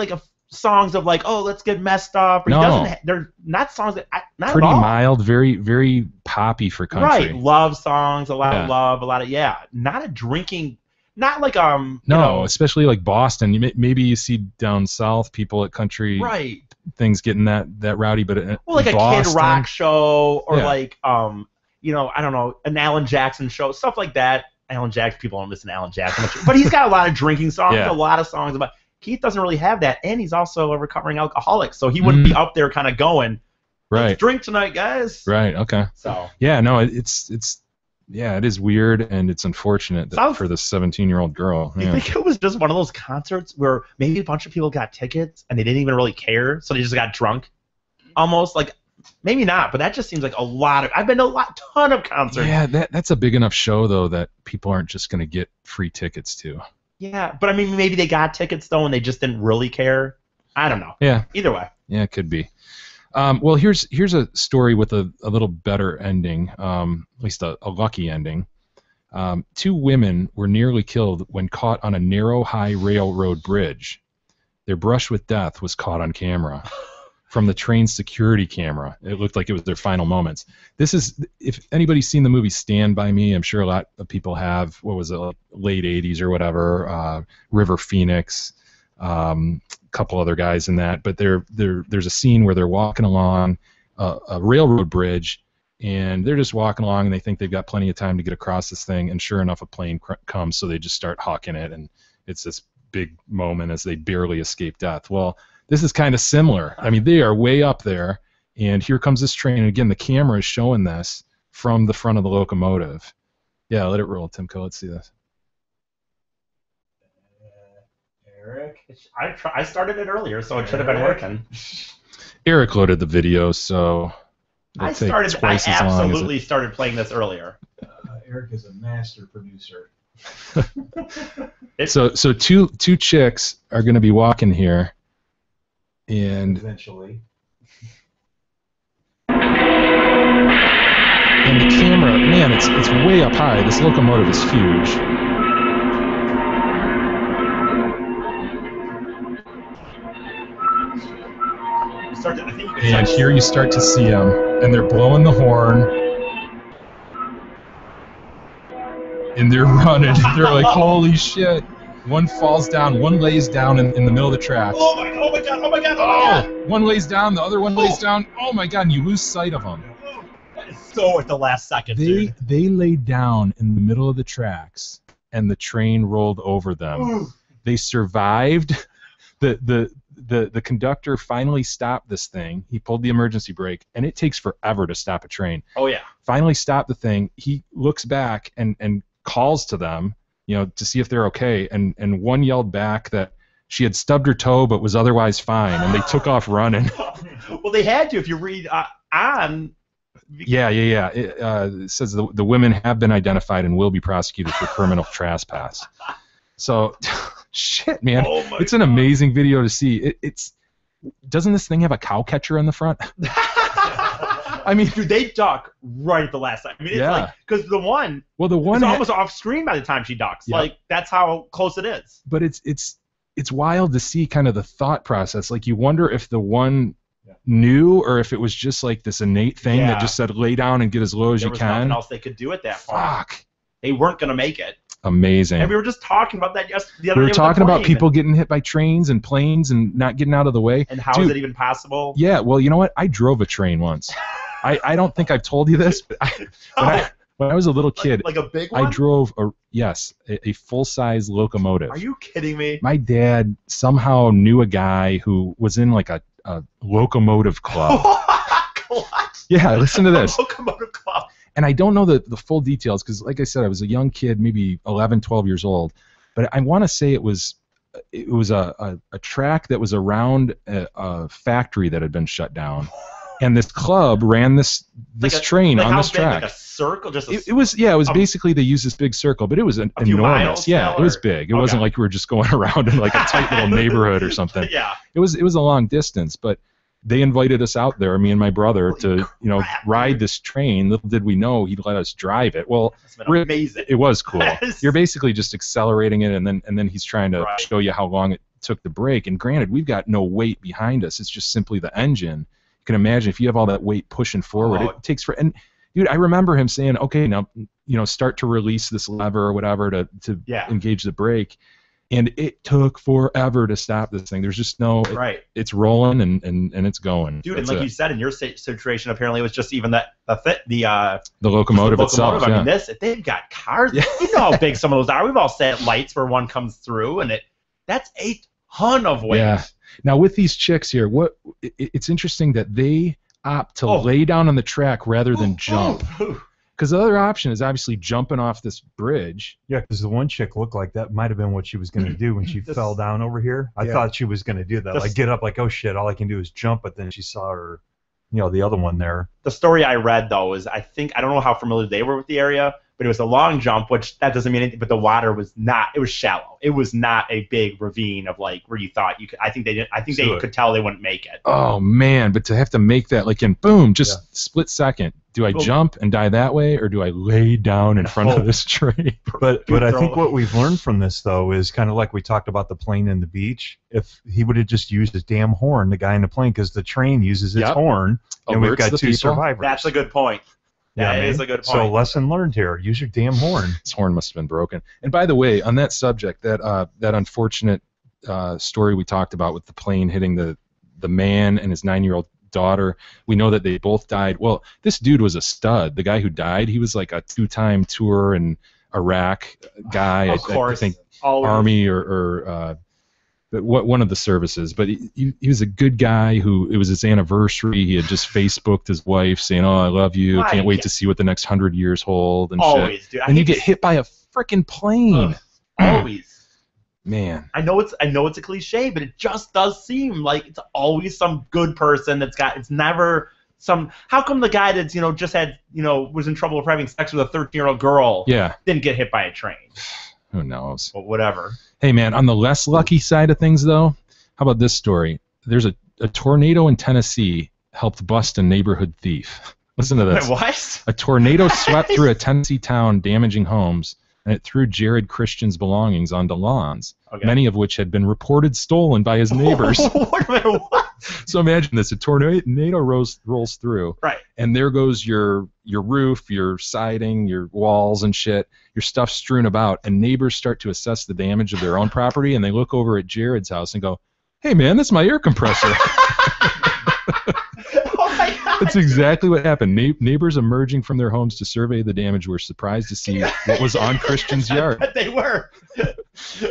songs of like, oh, let's get messed up. Or No. They're not songs that not Pretty at all. mild, very, very poppy for country. Right, love songs, a lot of love, a lot of not a drinking, not like especially like Boston. Maybe you see down south people at country things getting that rowdy, but like a Boston, Kid Rock show or Yeah. like I don't know, an Alan Jackson show, stuff like that. Alan Jackson, people don't listen to Alan Jackson much, but he's got a lot of drinking songs, a lot of songs about. Keith doesn't really have that, and he's also a recovering alcoholic, so he wouldn't be up there kind of going, let's drink tonight, guys. Right. Okay. So yeah, no, it's Yeah, it is weird, and it's unfortunate that for the 17-year-old girl. You think it was just one of those concerts where maybe a bunch of people got tickets and they didn't even really care, so they just got drunk? Almost like, maybe not, but that just seems like a lot of. I've been to ton of concerts. Yeah, that's a big enough show though that people aren't just going to get free tickets to. Yeah, but I mean, maybe they got tickets though, and they just didn't really care. I don't know. Yeah. Either way. Yeah, it could be. Well, here's a story with a little better ending, at least a lucky ending. 2 women were nearly killed when caught on a narrow, high railroad bridge. Their brush with death was caught on camera from the train's security camera. It looked like it was their final moments. This is, if anybody's seen the movie Stand By Me, I'm sure a lot of people have. What was it, like late 80s or whatever, River Phoenix, couple other guys in that, but there's a scene where they're walking along a railroad bridge, and they're just walking along, and they think they've got plenty of time to get across this thing, and sure enough, a plane comes, so they just start hawking it, and it's this big moment as they barely escape death. Well, this is kind of similar. I mean, they are way up there, and here comes this train, and again, the camera is showing this from the front of the locomotive. Yeah, let it roll, Timko. Let's see this. Eric, I started it earlier, so it should have been working. Eric loaded the video, so I absolutely started playing this earlier. Eric is a master producer. So two chicks are going to be walking here, and eventually, and the camera, man, it's way up high. This locomotive is huge. And here you start to see them, and they're blowing the horn, and they're running. They're like, holy shit. One falls down, one lays down in the middle of the tracks. Oh my god. One lays down, the other one lays down. Oh my god, and you lose sight of them. That is so at the last second, dude. They laid down in the middle of the tracks, and the train rolled over them. Ooh. They survived. The conductor finally stopped this thing. He pulled the emergency brake, and it takes forever to stop a train. Oh, yeah. Finally stopped the thing. He looks back and calls to them, to see if they're okay. And one yelled back that she had stubbed her toe but was otherwise fine, and they took off running. Well, they had to. If you read on... Yeah. It says the women have been identified and will be prosecuted for criminal trespass. So... Shit, man! It's an amazing video to see. Doesn't this thing have a cow catcher in the front? I mean, dude, they duck right at the last second. I mean, it's like because the one is almost off screen by the time she ducks. Yeah. Like that's how close it is. But it's wild to see kind of the thought process. Like you wonder if the one knew or if it was just like this innate thing that just said lay down and get as low as you can. There was nothing else they could do at that point. Fuck. They weren't gonna make it. Amazing. And we were just talking about that the other day. We were talking about people getting hit by trains and planes and not getting out of the way. And how is it even possible? Yeah, well, you know what? I drove a train once. I don't think I've told you this, but when I was a little kid, like a big one? I drove a full-size locomotive. Are you kidding me? My dad somehow knew a guy who was in like a locomotive club. What? Yeah, listen to this. A locomotive club. And I don't know the full details because, like I said, I was a young kid, maybe 11, 12 years old. But I want to say it was a track that was around a factory that had been shut down. And this club ran this train on this track. Like a circle? It was basically they used this big circle, but it was enormous. Miles, yeah, it was big. It wasn't like we were just going around in like a tight little neighborhood or something. Yeah. It was a long distance, but they invited us out there, me and my brother, to ride this train. Little did we know he'd let us drive it. Well, amazing. It was cool. You're basically just accelerating it, and then he's trying to show you how long it took to brake. And granted, we've got no weight behind us. It's just simply the engine. You can imagine if you have all that weight pushing forward, it takes for. And dude, I remember him saying, "Okay, now start to release this lever or whatever to engage the brake." And it took forever to stop this thing. There's just no... It's rolling and it's going. Dude, and like you said, in your situation, apparently it was just even the locomotive itself. I mean, they've got cars. Yeah. You know how big some of those are. We've all sat at lights where one comes through, and that's a ton of weight. Yeah. Now, with these chicks here, it's interesting that they opt to lay down on the track rather than jump. Because the other option is obviously jumping off this bridge. Yeah, because the one chick looked like that might have been what she was going to do when she fell down over here. I Yeah. thought she was going to do that, like get up, like, oh shit, all I can do is jump. But then she saw her, the other one there. The story I read though is I don't know how familiar they were with the area, but it was a long jump, which that doesn't mean anything. But the water was not. It was shallow. It was not a big ravine of like where you thought you could. I think they didn't. I think they could tell they wouldn't make it. Oh man! But to have to make that like in boom, just split second. Do I jump and die that way, or do I lay down in front of this tree? But I think what we've learned from this though is kind of like we talked about the plane and the beach. If he would have just used his damn horn, the guy in the plane, because the train uses its horn, and we've got two survivors. That's a good point. That is a good point. So lesson learned here: use your damn horn. His horn must have been broken. And by the way, on that subject, that unfortunate story we talked about with the plane hitting the man and his 9-year-old daughter, we know that they both died. Well, this dude was a stud. The guy who died, he was like a 2-time tour in Iraq guy. Of course. I think Army or one of the services. But he was a good guy who, it was his anniversary. He had just Facebooked his wife saying, "Oh, I love you. Can't wait to see what the next 100 years hold." And always, shit. Dude. And you get hit by a freaking plane. Always. Man. I know it's a cliche, but it just does seem like it's always some good person it's never some. How come the guy that's just had was in trouble for having sex with a 13-year-old girl didn't get hit by a train? Who knows? Well, whatever. Hey man, on the less lucky side of things though, how about this story? There's a tornado in Tennessee helped bust a neighborhood thief. Listen to this. Wait, what? A tornado swept through a Tennessee town, damaging homes, and it threw Jared Christian's belongings onto lawns, many of which had been reported stolen by his neighbors. What? So imagine this: a tornado rolls through, right? And there goes your roof, your siding, your walls and shit, your stuff strewn about, and neighbors start to assess the damage of their own property, and they look over at Jared's house and go, "Hey man, that's my air compressor." Oh my God. That's exactly what happened. Neighbors emerging from their homes to survey the damage were surprised to see what was on Christian's yard. But they were.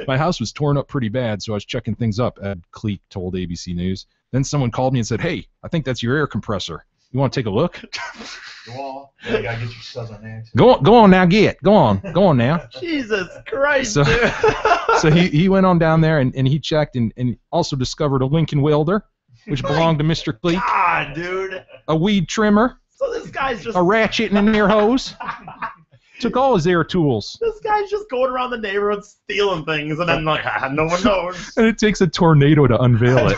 My house was torn up pretty bad, so I was checking things up, Ed Cleek told ABC News. Then someone called me and said, "Hey, I think that's your air compressor. You want to take a look?" Go on. You gotta get your southern accent. Go on now, Go on now. Jesus Christ, so, dude. So he went on down there and he checked and also discovered a Lincoln welder, which belonged to Mr. Cleek. God, dude. A weed trimmer. So this guy's just a ratchet and an air hose. Took all his air tools. This guy's just going around the neighborhood stealing things, and then like, no one knows. And it takes a tornado to unveil it.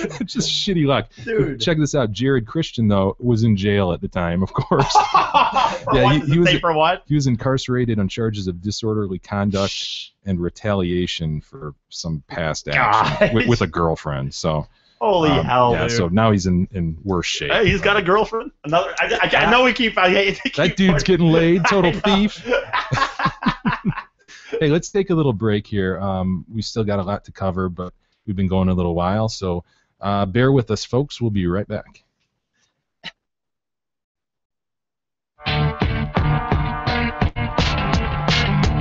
It's just shitty luck. Dude. Check this out. Jared Christian, though, was in jail at the time, of course. For what? He was incarcerated on charges of disorderly conduct and retaliation for some past action with a girlfriend. So. Holy hell, dude. So now he's in worse shape. Hey, he's got a girlfriend. Another. I know we keep. That dude's getting laid. Total thief. Hey, let's take a little break here. We still got a lot to cover, but we've been going a little while, so bear with us, folks. We'll be right back.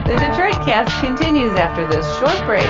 The Detroit Cast continues after this short break.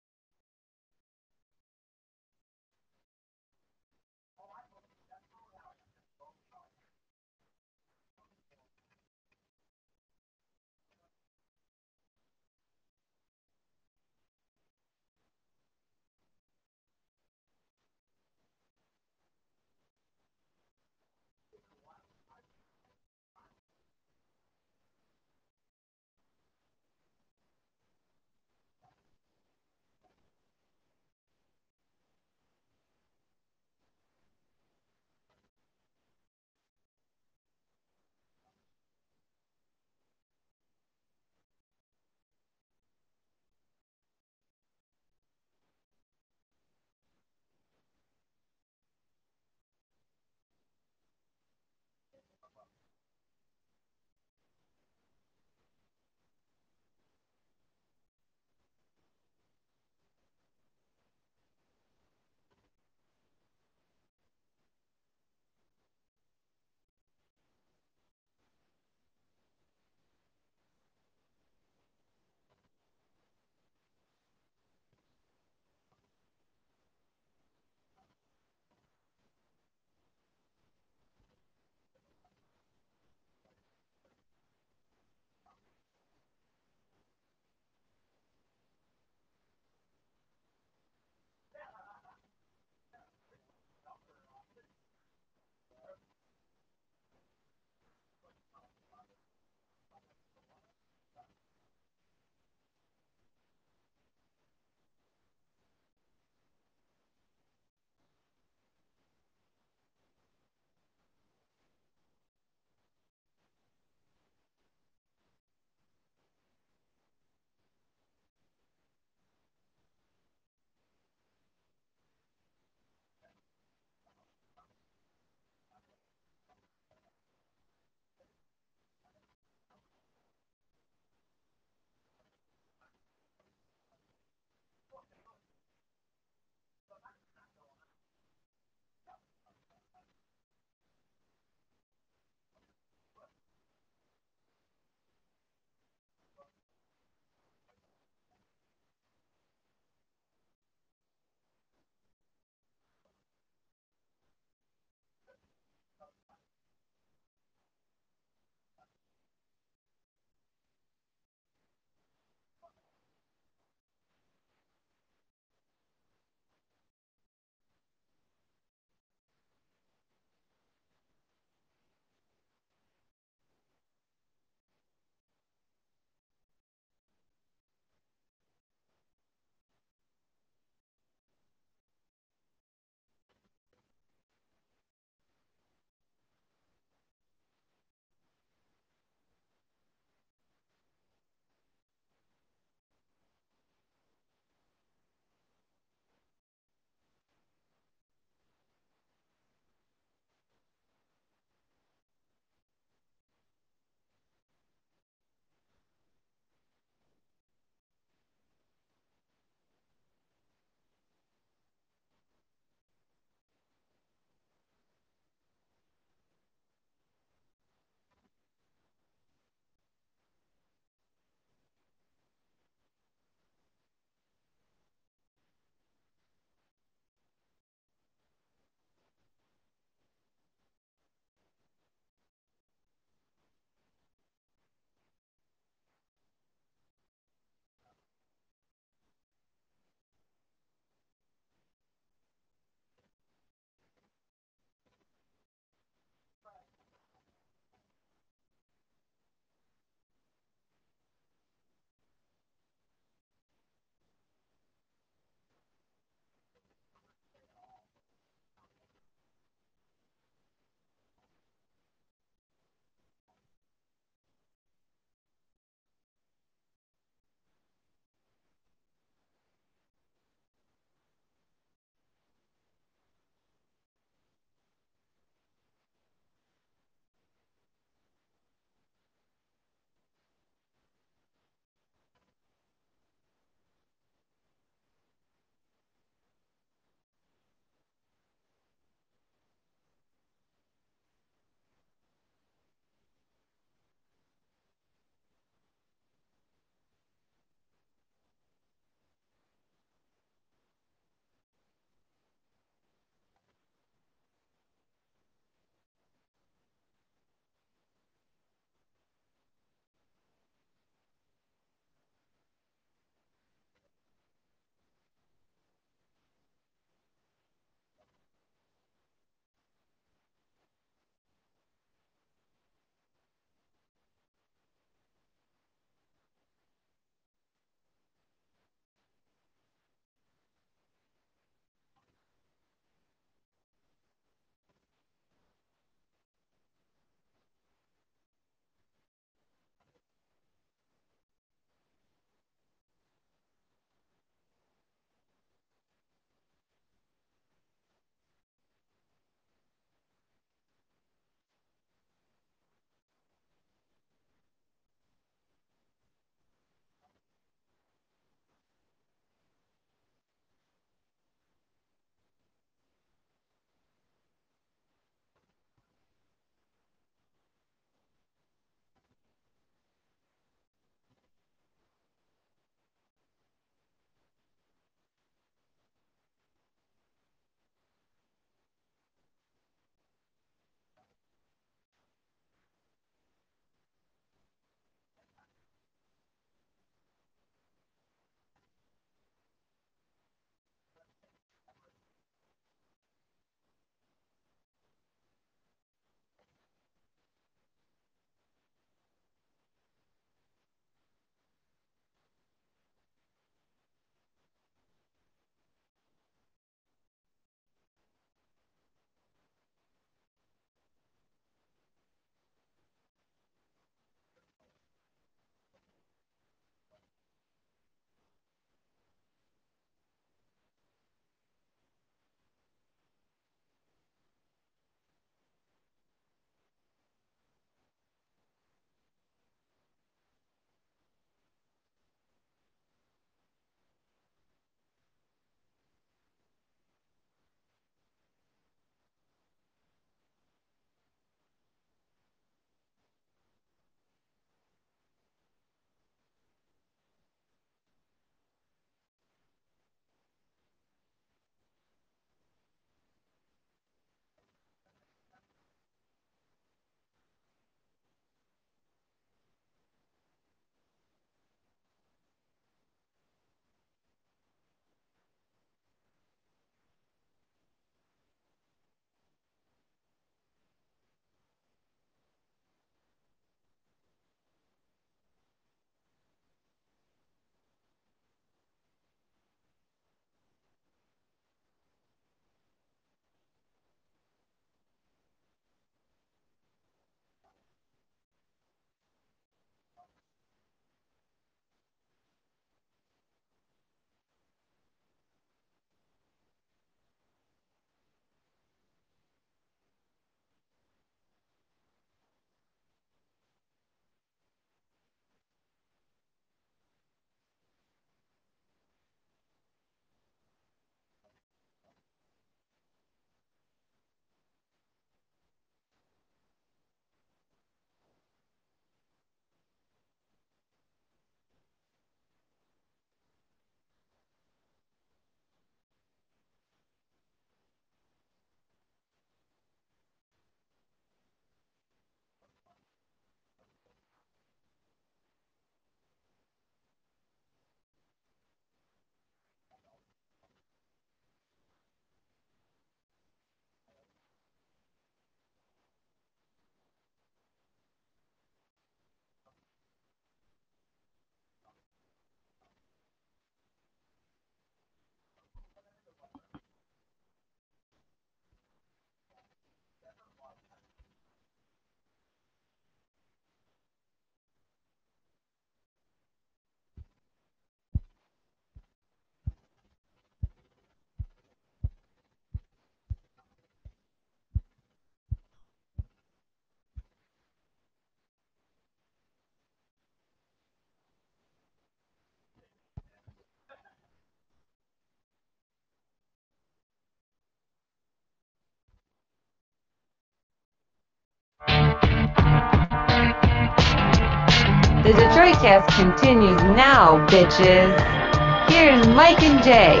The Detroit Cast continues now, bitches. Here's Mike and Jay.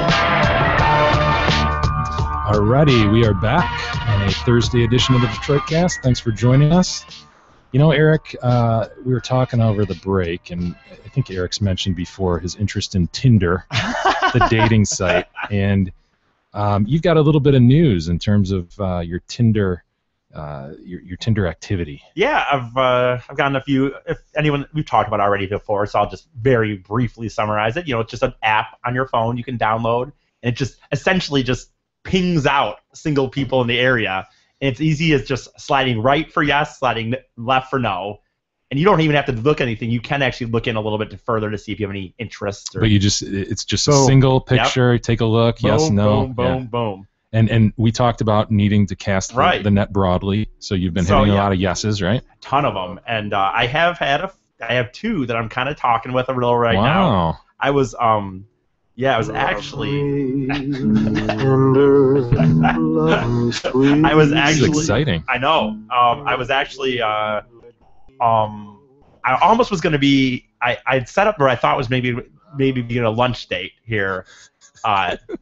Alrighty, we are back on a Thursday edition of the Detroit Cast. Thanks for joining us. You know, Eric, we were talking over the break, and I think Eric's mentioned before his interest in Tinder, the dating site, and you've got a little bit of news in terms of your Tinder activity. Yeah, I've gotten a few. If anyone, we've talked about it already before, so I'll just very briefly summarize it. You know, it's just an app on your phone you can download, and it just essentially just pings out single people in the area. And it's easy as just sliding right for yes, sliding left for no. And you don't even have to look at anything. You can actually look in a little bit further to see if you have any interests. But it's just a single picture. Yep. Take a look. Boom, yes, no. Boom, boom, boom. And we talked about needing to cast the net broadly. So you've been hitting a lot of yeses, right? A ton of them. And I have two that I'm kind of talking with a little right now. I was actually. I was actually. This is exciting. I know. I was actually. I almost was going to be. I'd set up where I thought was maybe being a lunch date here.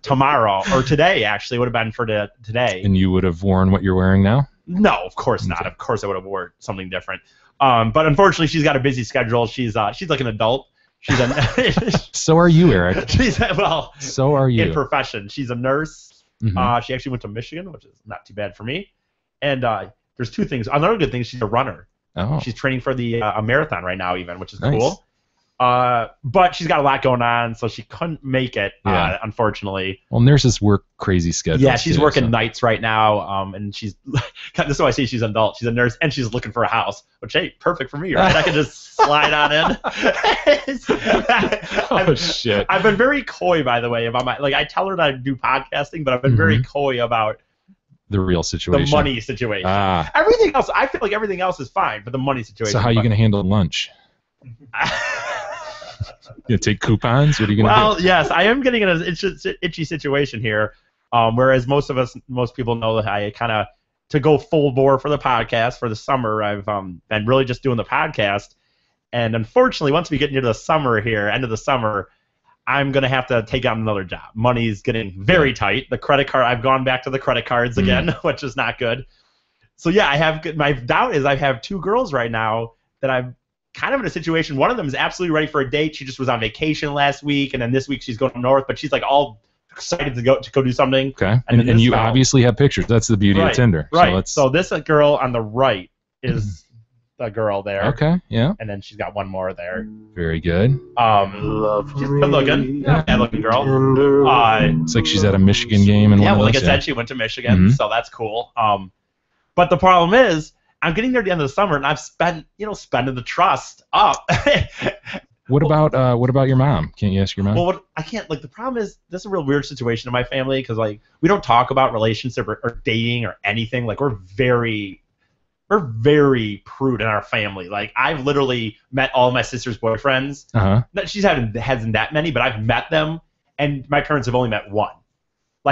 Tomorrow or today actually would have been for today. And you would have worn what you're wearing now? No, of course not. Of course I would have worn something different. But unfortunately, she's got a busy schedule. She's like an adult. She's So are you, Eric. So are you. In profession, she's a nurse. Mm-hmm. She actually went to Michigan, which is not too bad for me. And there's two things. Another good thing is she's a runner. Oh. She's training for a marathon right now, even, which is cool. But she's got a lot going on, so she couldn't make it, unfortunately. Well, nurses work crazy schedules. Yeah, she's working nights right now, and she's this is why I say she's an adult. She's a nurse, and she's looking for a house, which, hey, perfect for me, right? I can just slide on in. Shit. I've been very coy, by the way, about I tell her that I do podcasting, but I've been very coy about the real situation. The money situation. Everything else, I feel like everything else is fine, but the money situation. So how are you going to handle lunch? You take coupons? What are you going to do? Well, yes, I am getting in an itchy situation here. Whereas most people know that I kind of, to go full bore for the podcast for the summer, I've been really just doing the podcast. And unfortunately, once we get into the summer here, end of the summer, I'm going to have to take on another job. Money's getting very tight. The credit card, I've gone back to the credit cards again, which is not good. So yeah, my doubt is I have two girls right now that I'm kind of in a situation. One of them is absolutely ready for a date. She just was on vacation last week, and then this week she's going north, but she's like all excited to go do something. Okay. And you obviously have pictures. That's the beauty of Tinder. Right. So this girl on the right is the girl there. Okay. Yeah. And then she's got one more there. Very good. She's good looking. Yeah, bad looking girl. It's like she's at a Michigan game and like I said, she went to Michigan, so that's cool. But the problem is, I'm getting there at the end of the summer, and I've spending the trust up. What about your mom? Can't you ask your mom? Well, I can't. The problem is, this is a real weird situation in my family because we don't talk about relationship or dating or anything. We're very prude in our family. I've literally met all of my sister's boyfriends. She hasn't that many, but I've met them, and my parents have only met one.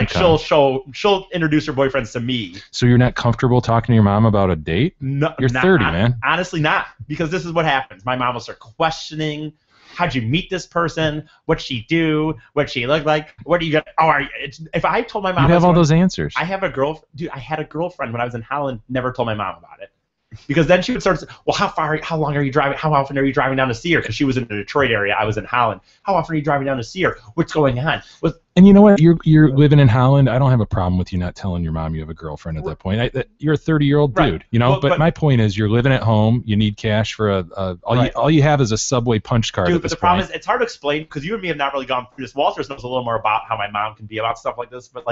She'll introduce her boyfriends to me. So you're not comfortable talking to your mom about a date? No, you're 30, man. Honestly, not, because this is what happens. My mom will start questioning. How'd you meet this person? What'd she do? What'd she look like? What do you got? If I told my mom, you have all those answers. I have a girl, dude. I had a girlfriend when I was in Holland. Never told my mom about it. Because then she would start, well, how long are you driving? How often are you driving down to see her? Because she was in the Detroit area. I was in Holland. How often are you driving down to see her? What's going on? And you know what? You're living in Holland. I don't have a problem with you not telling your mom you have a girlfriend at that point. You're a 30-year-old dude, but my point is, you're living at home. You need cash for all you have is a Subway punch card. Dude, but the problem is, it's hard to explain because you and me have not really gone through this. Walter knows a little more about how my mom can be about stuff like this, but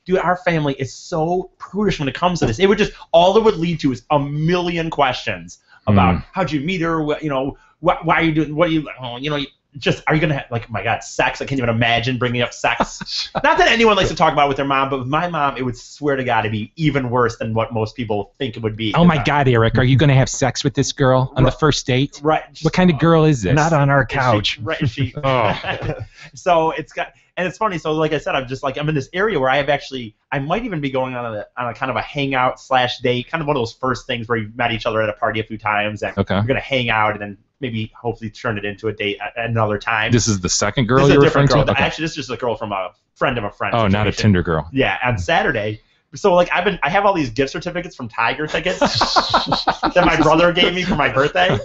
dude, our family is so prudish when it comes to this. It would just, all it would lead to is a million questions about how'd you meet her, why are you doing, what are you, are you going to have, oh my God, sex? I can't even imagine bringing up sex. Not that anyone likes to talk about it with their mom, but with my mom, it would, swear to God, to be even worse than what most people think it would be. Oh my God, Eric, are you going to have sex with this girl on the first date? Right. What kind of girl is this? Not on our couch. So it's got... And it's funny, so like I said, I'm in this area where I might even be going on a kind of a hangout / date, kind of one of those first things where you met each other at a party a few times, and we're going to hang out and then, maybe hopefully turn it into a date at another time. This is the second girl This is you're a different referring girl. to? Okay. Actually, this is just a girl from a friend of a friend. Oh, not a situation. Tinder girl. Yeah, on Saturday. So like I have all these gift certificates from Tiger tickets that my brother gave me for my birthday.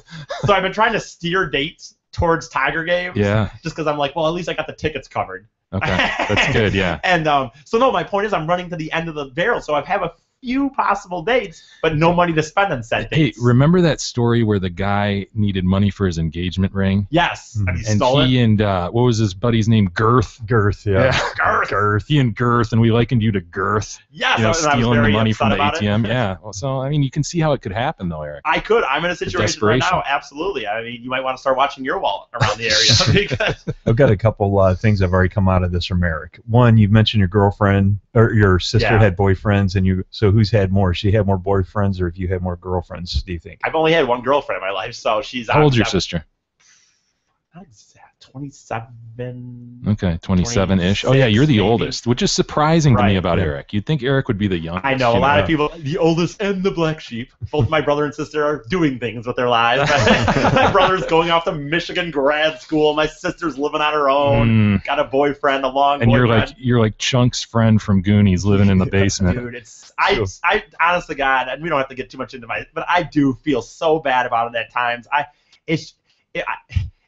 So I've been trying to steer dates towards Tiger games. Yeah. Just because I'm like, well, at least I got the tickets covered. Okay, that's good. Yeah. And so no, my point is I'm running to the end of the barrel. So I have a few possible dates, but no money to spend on said dates. Hey, remember that story where the guy needed money for his engagement ring? Yes, and he And stole he it. and what was his buddy's name? Girth. Girth, yeah. Girth. He and Girth, and we likened you to Girth. Yes, You know, and I was stealing the very money from the upset about ATM. it. Yeah. Well, so I mean, you can see how it could happen, though, Eric. I could. I'm in a situation right desperation. now. Absolutely. I mean, you might want to start watching your wallet around the area. Because, I've got a couple things that have already come out of this from Eric. One, you mentioned your girlfriend or your sister Yeah. had boyfriends, and so who's had more? She had more boyfriends, or if you had more girlfriends? Do you think? I've only had one girlfriend in my life, so she's. How old's your sister? 27. Okay, 27-ish. Oh yeah, you're the maybe. oldest, which is surprising to me Right, about yeah. Eric. You'd think Eric would be the youngest. I know a you lot of people. The oldest and the black sheep. Both my brother and sister are doing things with their lives. My brother's going off to Michigan grad school. My sister's living on her own. Got a boyfriend, a long. And boyfriend. you're like Chunk's friend from Goonies living in the basement. Dude, I honest to God, and we don't have to get too much into but I do feel so bad about it at times.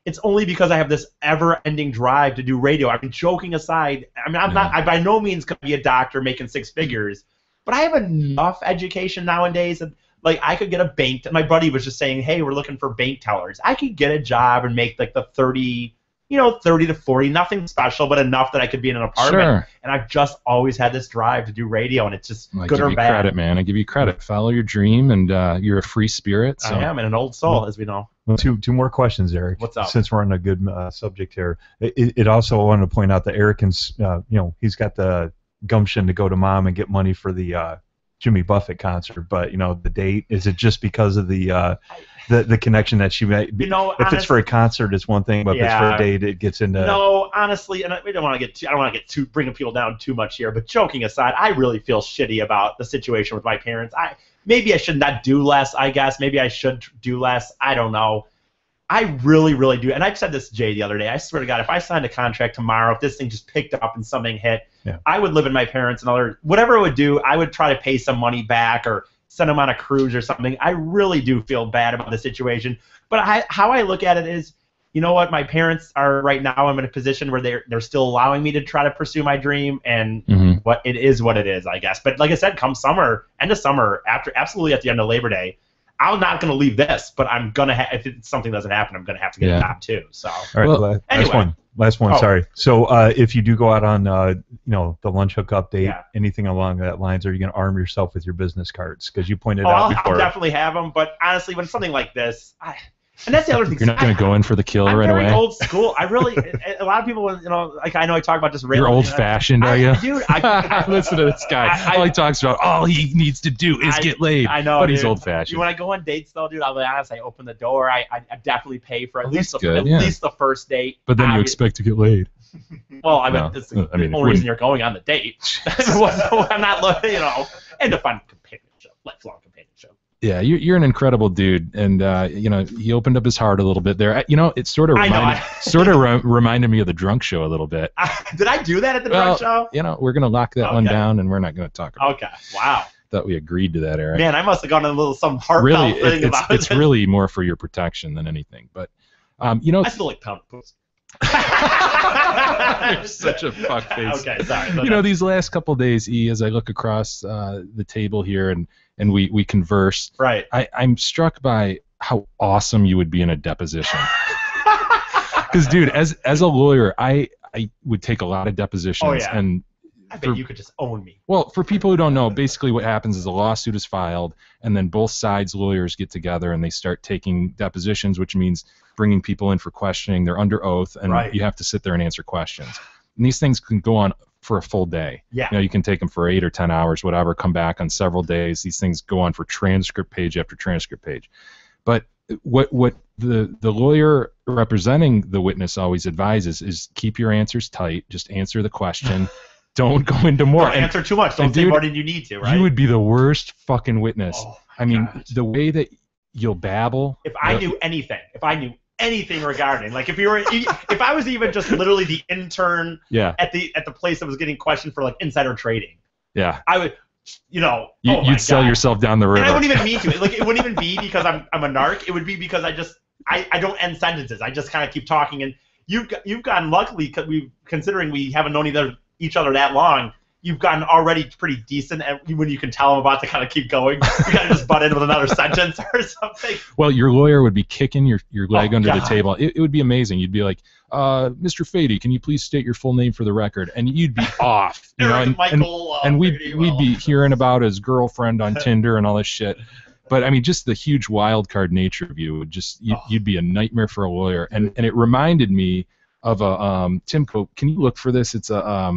It's only because I have this ever-ending drive to do radio. I mean, joking aside, I by no means going to be a doctor making six figures, but I have enough education nowadays that, like, I could get a bank. My buddy was just saying, hey, we're looking for bank tellers. I could get a job and make, like, the 30 to 40, nothing special, but enough that I could be in an apartment. Sure. And I've just always had this drive to do radio, and it's just I good give or you bad. credit, man. I give you credit. Follow your dream, and you're a free spirit. So. I am, and an old soul, as we know. Well, two more questions, Eric. What's up? Since we're on a good subject here, it also I wanted to point out that Eric can, he's got the gumption to go to Mom and get money for the Jimmy Buffett concert, but the date, is it just because of the connection that she made? If it's for a concert, it's one thing, but if it's for a date, it gets into. No, honestly, and we don't want to get I don't want to get bringing people down too much here. But joking aside, I really feel shitty about the situation with my parents. Maybe I should not do less. I guess maybe I should do less. I don't know. I really, really do. And I said this to Jay the other day. I swear to God, if I signed a contract tomorrow, if this thing just picked up and something hit, I would live in my parents and whatever it would do, I would try to pay some money back or send them on a cruise or something. I really do feel bad about the situation. But how I look at it is, you know what? My parents are right now. I'm in a position where they're still allowing me to try to pursue my dream, and what it is, I guess. But like I said, come summer, end of summer, absolutely at the end of Labor Day, I'm not going to leave this, but I'm going to if something doesn't happen, I'm going to have to get a job too. So all right, well, last one. Sorry. So if you do go out on the lunch hookup date, anything along that lines, are you going to arm yourself with your business cards? Because you pointed out before. I'll definitely have them, but honestly, when something like this, and that's the other thing. You're not going to go in for the kill I'm right very away. old school. I really, a lot of people, like I know I talk about just. You're old-fashioned, are you? Dude, listen to this guy. All he talks about, all he needs to do is get laid. I know, but he's dude. old-fashioned. When I go on dates, though, dude, I'll be honest. I open the door. I definitely pay for at least good, least the first date. But then you expect to get laid. Well, it's the only reason you're going on the date. I'm not looking, and to find companionship, lifelong companionship. Yeah, you're an incredible dude, and he opened up his heart a little bit there. It sort of reminded me of the Drunk Show a little bit. Did I do that at the Drunk Show? We're gonna lock that one down, and we're not gonna talk about it. Okay, wow. Thought we agreed to that, Eric. Man, I must have gone a some heartfelt thing about it. It's really more for your protection than anything, but I still like pound pussy. You're such a fuckface. Okay, sorry. These last couple days, as I look across the table here and we converse, right. I'm struck by how awesome you would be in a deposition. Because, dude, as a lawyer, I would take a lot of depositions. And I bet you could just own me. Well, for people who don't know, basically what happens is a lawsuit is filed, and then both sides' lawyers get together and they start taking depositions, which means bringing people in for questioning. They're under oath, and you have to sit there and answer questions. And these things can go on for a full day. Yeah. You can take them for 8 or 10 hours, whatever, come back on several days. These things go on for transcript page after transcript page. But what the lawyer representing the witness always advises is keep your answers tight. Just answer the question. Don't go into more. Don't answer too much. Don't say more than you need to, right? You would be the worst fucking witness. Oh, I mean, gosh. the way that you'll babble. If I knew anything regarding, like if I was even just literally the intern at the place that was getting questioned for like insider trading, I would, you'd sell yourself down the river. And I wouldn't even mean to. Like it wouldn't even be because I'm a narc. It would be because I don't end sentences. I just kind of keep talking. And you've gotten, luckily, considering we haven't known each other that long, you've gotten already pretty decent at when you can tell I'm about to kind of keep going. You got to just butt in with another sentence or something. Well, your lawyer would be kicking your leg under the table. It would be amazing. You'd be like, Mr. Fady, can you please state your full name for the record? And you'd be off. And we'd be hearing about his girlfriend on Tinder and all this shit. But I mean, just the huge wild card nature of you would just you'd be a nightmare for a lawyer. And it reminded me of a Timco. Can you look for this? It's a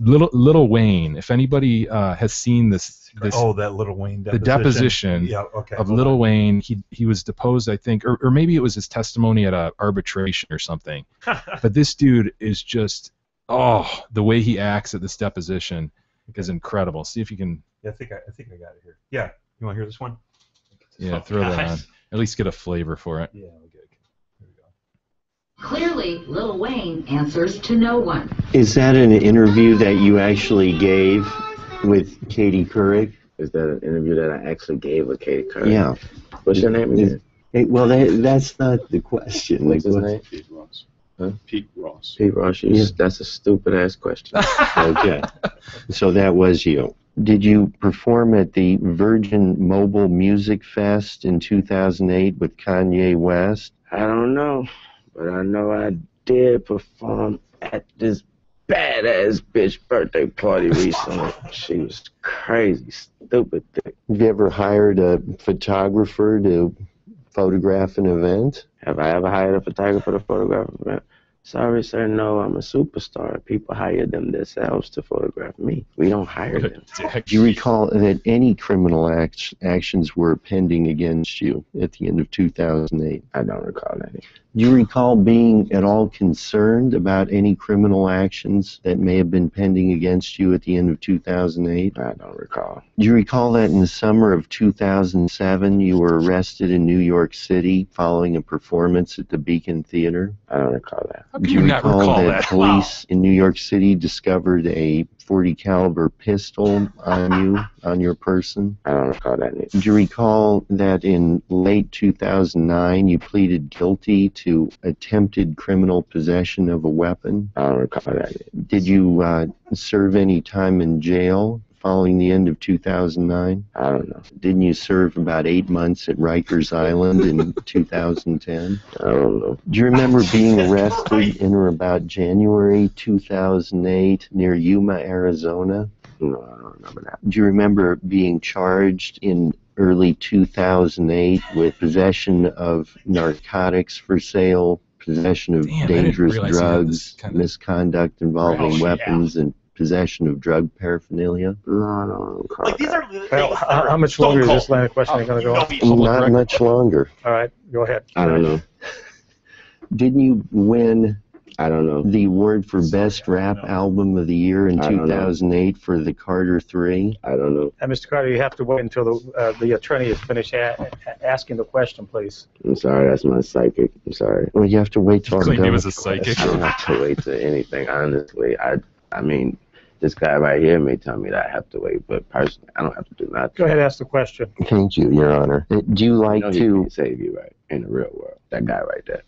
Little Wayne. If anybody has seen this that Little Wayne deposition. The deposition of Little Wayne, he was deposed, I think, or maybe it was his testimony at a arbitration or something. But this dude is just the way he acts at this deposition is incredible. See if you can. Yeah, I think I got it here. Yeah, you want to hear this one? Yeah, throw that on. At least get a flavor for it. Yeah, we'll get it. Here we go. Clearly, Lil Wayne answers to no one. Is that an interview that you actually gave with Katie Couric? Is that an interview that I actually gave with Katie Couric? Yeah. What's your name again? Well, that's not the question. What's his name? Pete Ross. Huh? Pete Ross. Pete Ross. That's a stupid ass question. Okay. So that was you. Did you perform at the Virgin Mobile Music Fest in 2008 with Kanye West? I don't know, but I know I did perform at this badass bitch birthday party recently. She was crazy, stupid thing. Have you ever hired a photographer to photograph an event? Have I ever hired a photographer to photograph an event? Sorry, sir, no, I'm a superstar. People hire them themselves to photograph me. We don't hire them. Do you recall that any criminal actions were pending against you at the end of 2008? I don't recall any. Do you recall being at all concerned about any criminal actions that may have been pending against you at the end of 2008? I don't recall. Do you recall that in the summer of 2007 you were arrested in New York City following a performance at the Beacon Theater? I don't recall that. Do you recall that police in New York City discovered a .40 caliber pistol on your person? I don't recall that neither. Do you recall that in late 2009 you pleaded guilty to attempted criminal possession of a weapon? I don't recall that neither. Did you serve any time in jail following the end of 2009? I don't know. Didn't you serve about 8 months at Rikers Island in 2010? I don't know. Do you remember being arrested in or about January 2008 near Yuma, Arizona? No, I don't remember that. Do you remember being charged in early 2008 with possession of narcotics for sale, possession of dangerous drugs, misconduct involving weapons, and possession of drug paraphernalia? No. Like these are how much longer is this line of questioning going to go on? Not much longer. All right, go ahead. I don't know. Didn't you win I don't know. the award for Best Rap Album of the Year in 2008 for the Carter 3? I don't know. Mr. Carter, you have to wait until the attorney is finished asking the question, please. I'm sorry, that's my psychic. I'm sorry. Well, you have to wait till I'm Claim done. he was a psychic. I don't have to wait to anything, honestly. I mean, this guy right here may tell me that I have to wait, but personally, I don't have to do nothing. Go ahead, ask the question. Thank you, Your Honor. Do you like He to... can't save you, right, in the real world. That guy right there.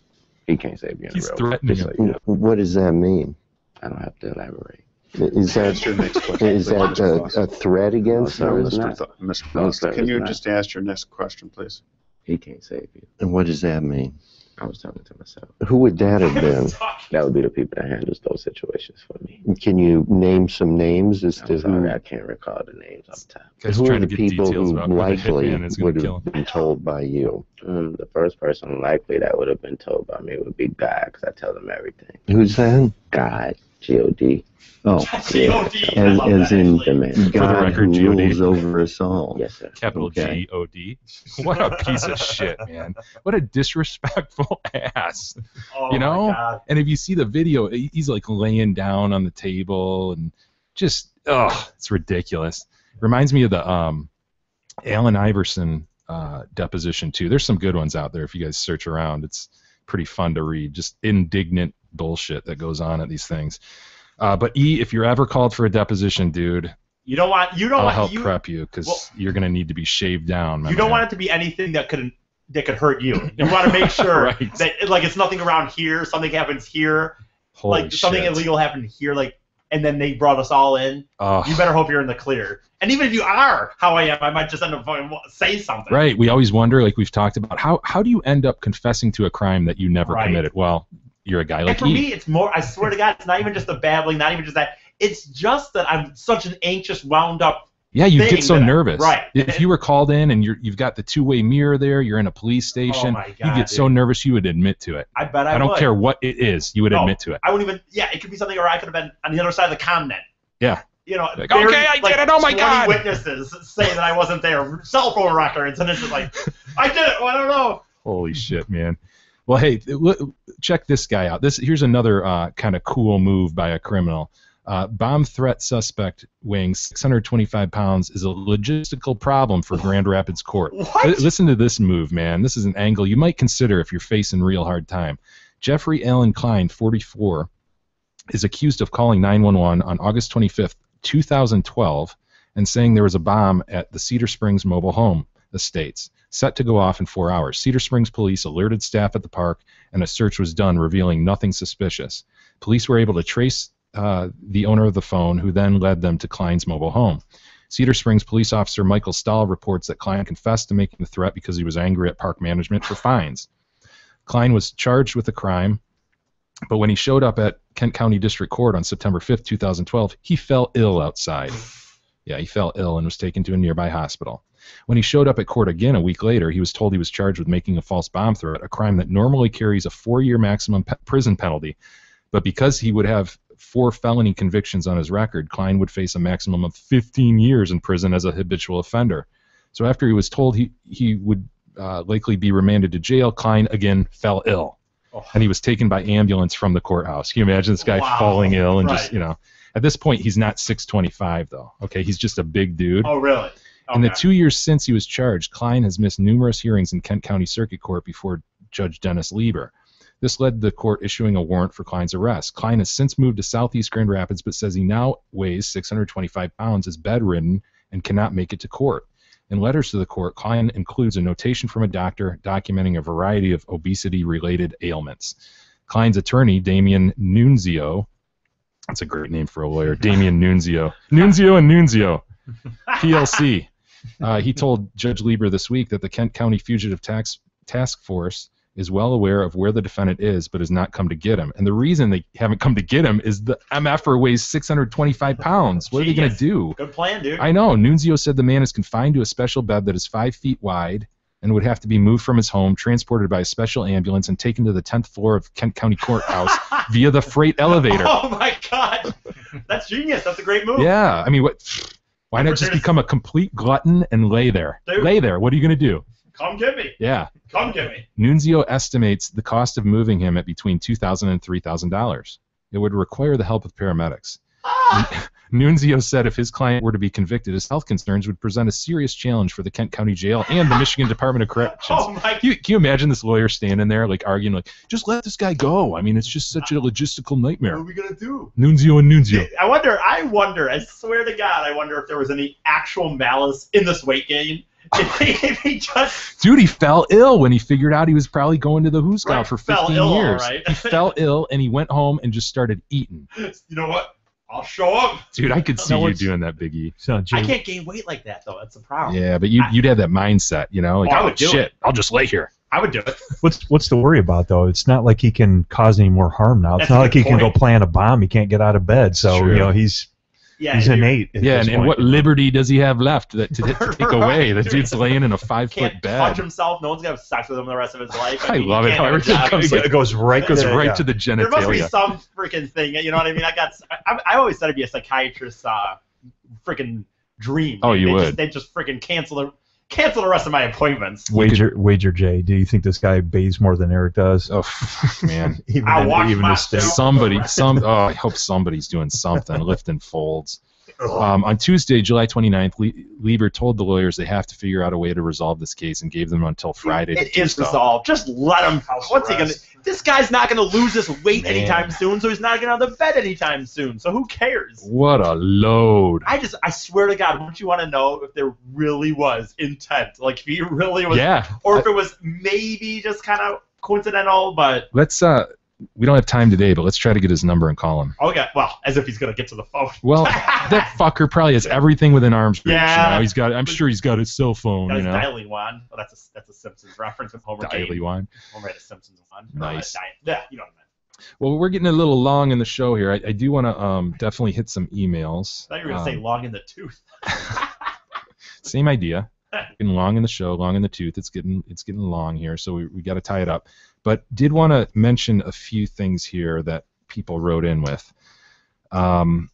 He can't save you in He's the real world. threatening Just him. so you know. What does that mean? I don't have to elaborate. Is that, Your next question, is please, that Mr. Voss. a threat against No, him? it's not. Mr. No, Voss, sir, can you it's not. just ask your next question, please? He can't save you. And what does that mean? I was talking to myself. Who would that have been? That would be the people that handles those situations for me. Can you name some names as to I'm sorry, who? I can't recall the names off the top. Guys Who are trying the to get people details who about who the likely hitman is going would to kill have him. been told by you? The first person likely that would have been told by me would be God, because I tell them everything. Who's that? God, G-O-D. Oh, G-O-D. I love as that, in actually. God record, who G.O.D. rules over us all. Yes, sir. Capital Okay. G-O-D. What a piece of shit, man. What a disrespectful ass. Oh You know? my God. And if you see the video, he's like laying down on the table and just, it's ridiculous. Reminds me of the Allen Iverson deposition too. There's some good ones out there if you guys search around. It's pretty fun to read. Just indignant bullshit that goes on at these things. But if you're ever called for a deposition, dude, I'll help prep you because you're gonna need to be shaved down. You don't want it to be anything that could hurt you. You want to make sure Right. that like it's nothing around here, something happens here, Holy like something shit. illegal happened here, like, and then they brought us all in. Oh. You better hope you're in the clear. And even if you are how I am, I might just end up say something. Right. We always wonder, like we've talked about, how do you end up confessing to a crime that you never committed? Well, you're a guy like And for me, it's more. I swear to God, it's not even just the babbling, not even just that. It's just that I'm such an anxious, wound up. Yeah, you get so nervous. Right. If you were called in and you've got the two-way mirror there, you're in a police station, Oh my God, you get so nervous you would admit to it. I bet I don't would. care what it is, you would admit to it. I wouldn't even. Yeah, it could be something where I could have been on the other side of the continent. Yeah. You know, Like, okay, I did it. Oh my 20 God. witnesses say that I wasn't there. Cell phone records, and it's just like, I did it. Well, I don't know. Holy shit, man. Well, hey, check this guy out. Here's another kind of cool move by a criminal. Bomb threat suspect weighing 625 pounds is a logistical problem for Grand Rapids Court. What? Listen to this move, man. This is an angle you might consider if you're facing real hard time. Jeffrey Allen Klein, 44, is accused of calling 911 on August 25th, 2012, and saying there was a bomb at the Cedar Springs mobile home estates, set to go off in 4 hours. Cedar Springs police alerted staff at the park, and a search was done, revealing nothing suspicious. Police were able to trace the owner of the phone, who then led them to Klein's mobile home. Cedar Springs police officer Michael Stahl reports that Klein confessed to making the threat because he was angry at park management for fines. Klein was charged with the crime, but when he showed up at Kent County District Court on September 5th, 2012, he fell ill outside. Yeah, he fell ill and was taken to a nearby hospital. When he showed up at court again a week later, he was told he was charged with making a false bomb threat, a crime that normally carries a 4-year maximum prison penalty. But because he would have 4 felony convictions on his record, Klein would face a maximum of 15 years in prison as a habitual offender. So after he was told he would likely be remanded to jail, Klein again fell ill. Oh. And he was taken by ambulance from the courthouse. Can you imagine this guy falling ill and just, at this point, he's not 625, though. Okay, he's just a big dude. Oh, really? Okay. In the 2 years since he was charged, Klein has missed numerous hearings in Kent County Circuit Court before Judge Dennis Lieber. This led to the court issuing a warrant for Klein's arrest. Klein has since moved to southeast Grand Rapids, but says he now weighs 625 pounds, is bedridden, and cannot make it to court. In letters to the court, Klein includes a notation from a doctor documenting a variety of obesity-related ailments. Klein's attorney, Damian Nunzio, that's a great name for a lawyer, Damian Nunzio. Nunzio and Nunzio, PLC. He told Judge Lieber this week that the Kent County Fugitive Task Force is well aware of where the defendant is, but has not come to get him. And the reason they haven't come to get him is the MFer weighs 625 pounds. What are they going to do? Good plan, dude. I know. Nunzio said the man is confined to a special bed that is 5 feet wide and would have to be moved from his home, transported by a special ambulance, and taken to the 10th floor of Kent County Courthouse via the freight elevator. Oh, my God. That's genius. That's a great move. Yeah. I mean, why not just become a complete glutton and lay there? Dude. Lay there. What are you going to do? Come get me. Yeah. Come get me. Nunzio estimates the cost of moving him at between $2,000 and $3,000. It would require the help of paramedics. Nunzio said if his client were to be convicted, his health concerns would present a serious challenge for the Kent County Jail and the Michigan Department of Corrections. Oh my! Can you imagine this lawyer standing there, like arguing, like, just let this guy go? I mean, it's just such a logistical nightmare. What are we gonna do? Nunzio and Nunzio. I wonder. I swear to God, I wonder if there was any actual malice in this weight gain. If he just... Dude, he fell ill when he figured out he was probably going to the Hooskow for 15 ill, years. right. He fell ill and he went home and just started eating. You know what? I'll show up. Dude, I could see you doing that, Big E. I can't gain weight like that, though. That's the problem. Yeah, but you'd have that mindset, you know? Like, I would do it. I'll just lay here. I would do it. What's to worry about, though? It's not like he can cause any more harm now. It's not like he can go plant a bomb. He can't get out of bed. So, True. you know, he's innate. Yeah, and what liberty does he have left to take away? The dude's laying in a 5-foot bed. Touch himself. No one's gonna have sex with him the rest of his life. I love it how everything goes right to the genitalia. There must be some freaking thing. You know what I mean? I always said it'd be a psychiatrist's freaking dream. Oh, you would. They just freaking cancel the rest of my appointments. Wager Jay, do you think this guy bathes more than Eric does? Oh man, I hope I hope somebody's doing something, lifting folds. On Tuesday, July 29th, Lieber told the lawyers they have to figure out a way to resolve this case and gave them until Friday to It do is so. resolved. Just let him. What's he gonna? This guy's not gonna lose this weight anytime soon, so he's not gonna have the bed anytime soon. So who cares? What a load! I swear to God, wouldn't you want to know if there really was intent? Like if he really was, or if it was maybe just kind of coincidental. But let's we don't have time today, but let's try to get his number and call him. Okay, well, as if he's gonna get to the phone. Well, that fucker probably has everything within arm's reach. Yeah. You know? I'm sure he's got his cell phone. Got you his know. dialing wand. Well, that's a Simpsons reference with Homer. Dialing wand. Homer had a Simpsons wand. Nice. Yeah, you know what I meant. Well, we're getting a little long in the show here. I do want to definitely hit some emails. I thought you were gonna say long in the tooth. Same idea. Getting long in the show, long in the tooth. It's getting long here, so we got to tie it up. But did want to mention a few things here that people wrote in with. From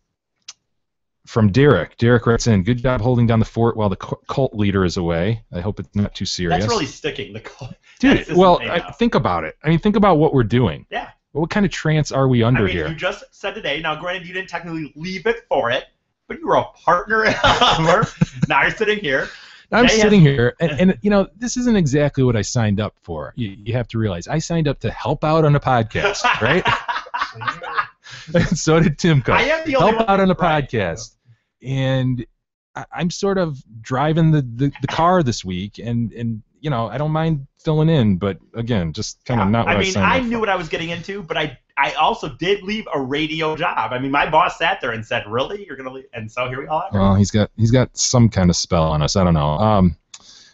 Derek. Derek writes in, good job holding down the fort while the cult leader is away. I hope it's not too serious. That's really sticking. The cult. Dude, well, think about it. I mean, think about what we're doing. Yeah. What kind of trance are we under here? You just said today. Now, granted, you didn't technically leave it for it, but you were a partner in Hummer. Now you're sitting here. I'm sitting here, and you know, this isn't exactly what I signed up for. You have to realize I signed up to help out on a podcast, right? And so did Timco. I am the only help out on a podcast, and I'm sort of driving the car this week, and you know, I don't mind filling in, but again, just kind of not what I signed up for. I knew what I was getting into, but I also did leave a radio job. I mean, my boss sat there and said, "Really, you're gonna leave?" And so here we are. Well, he's got some kind of spell on us. I don't know.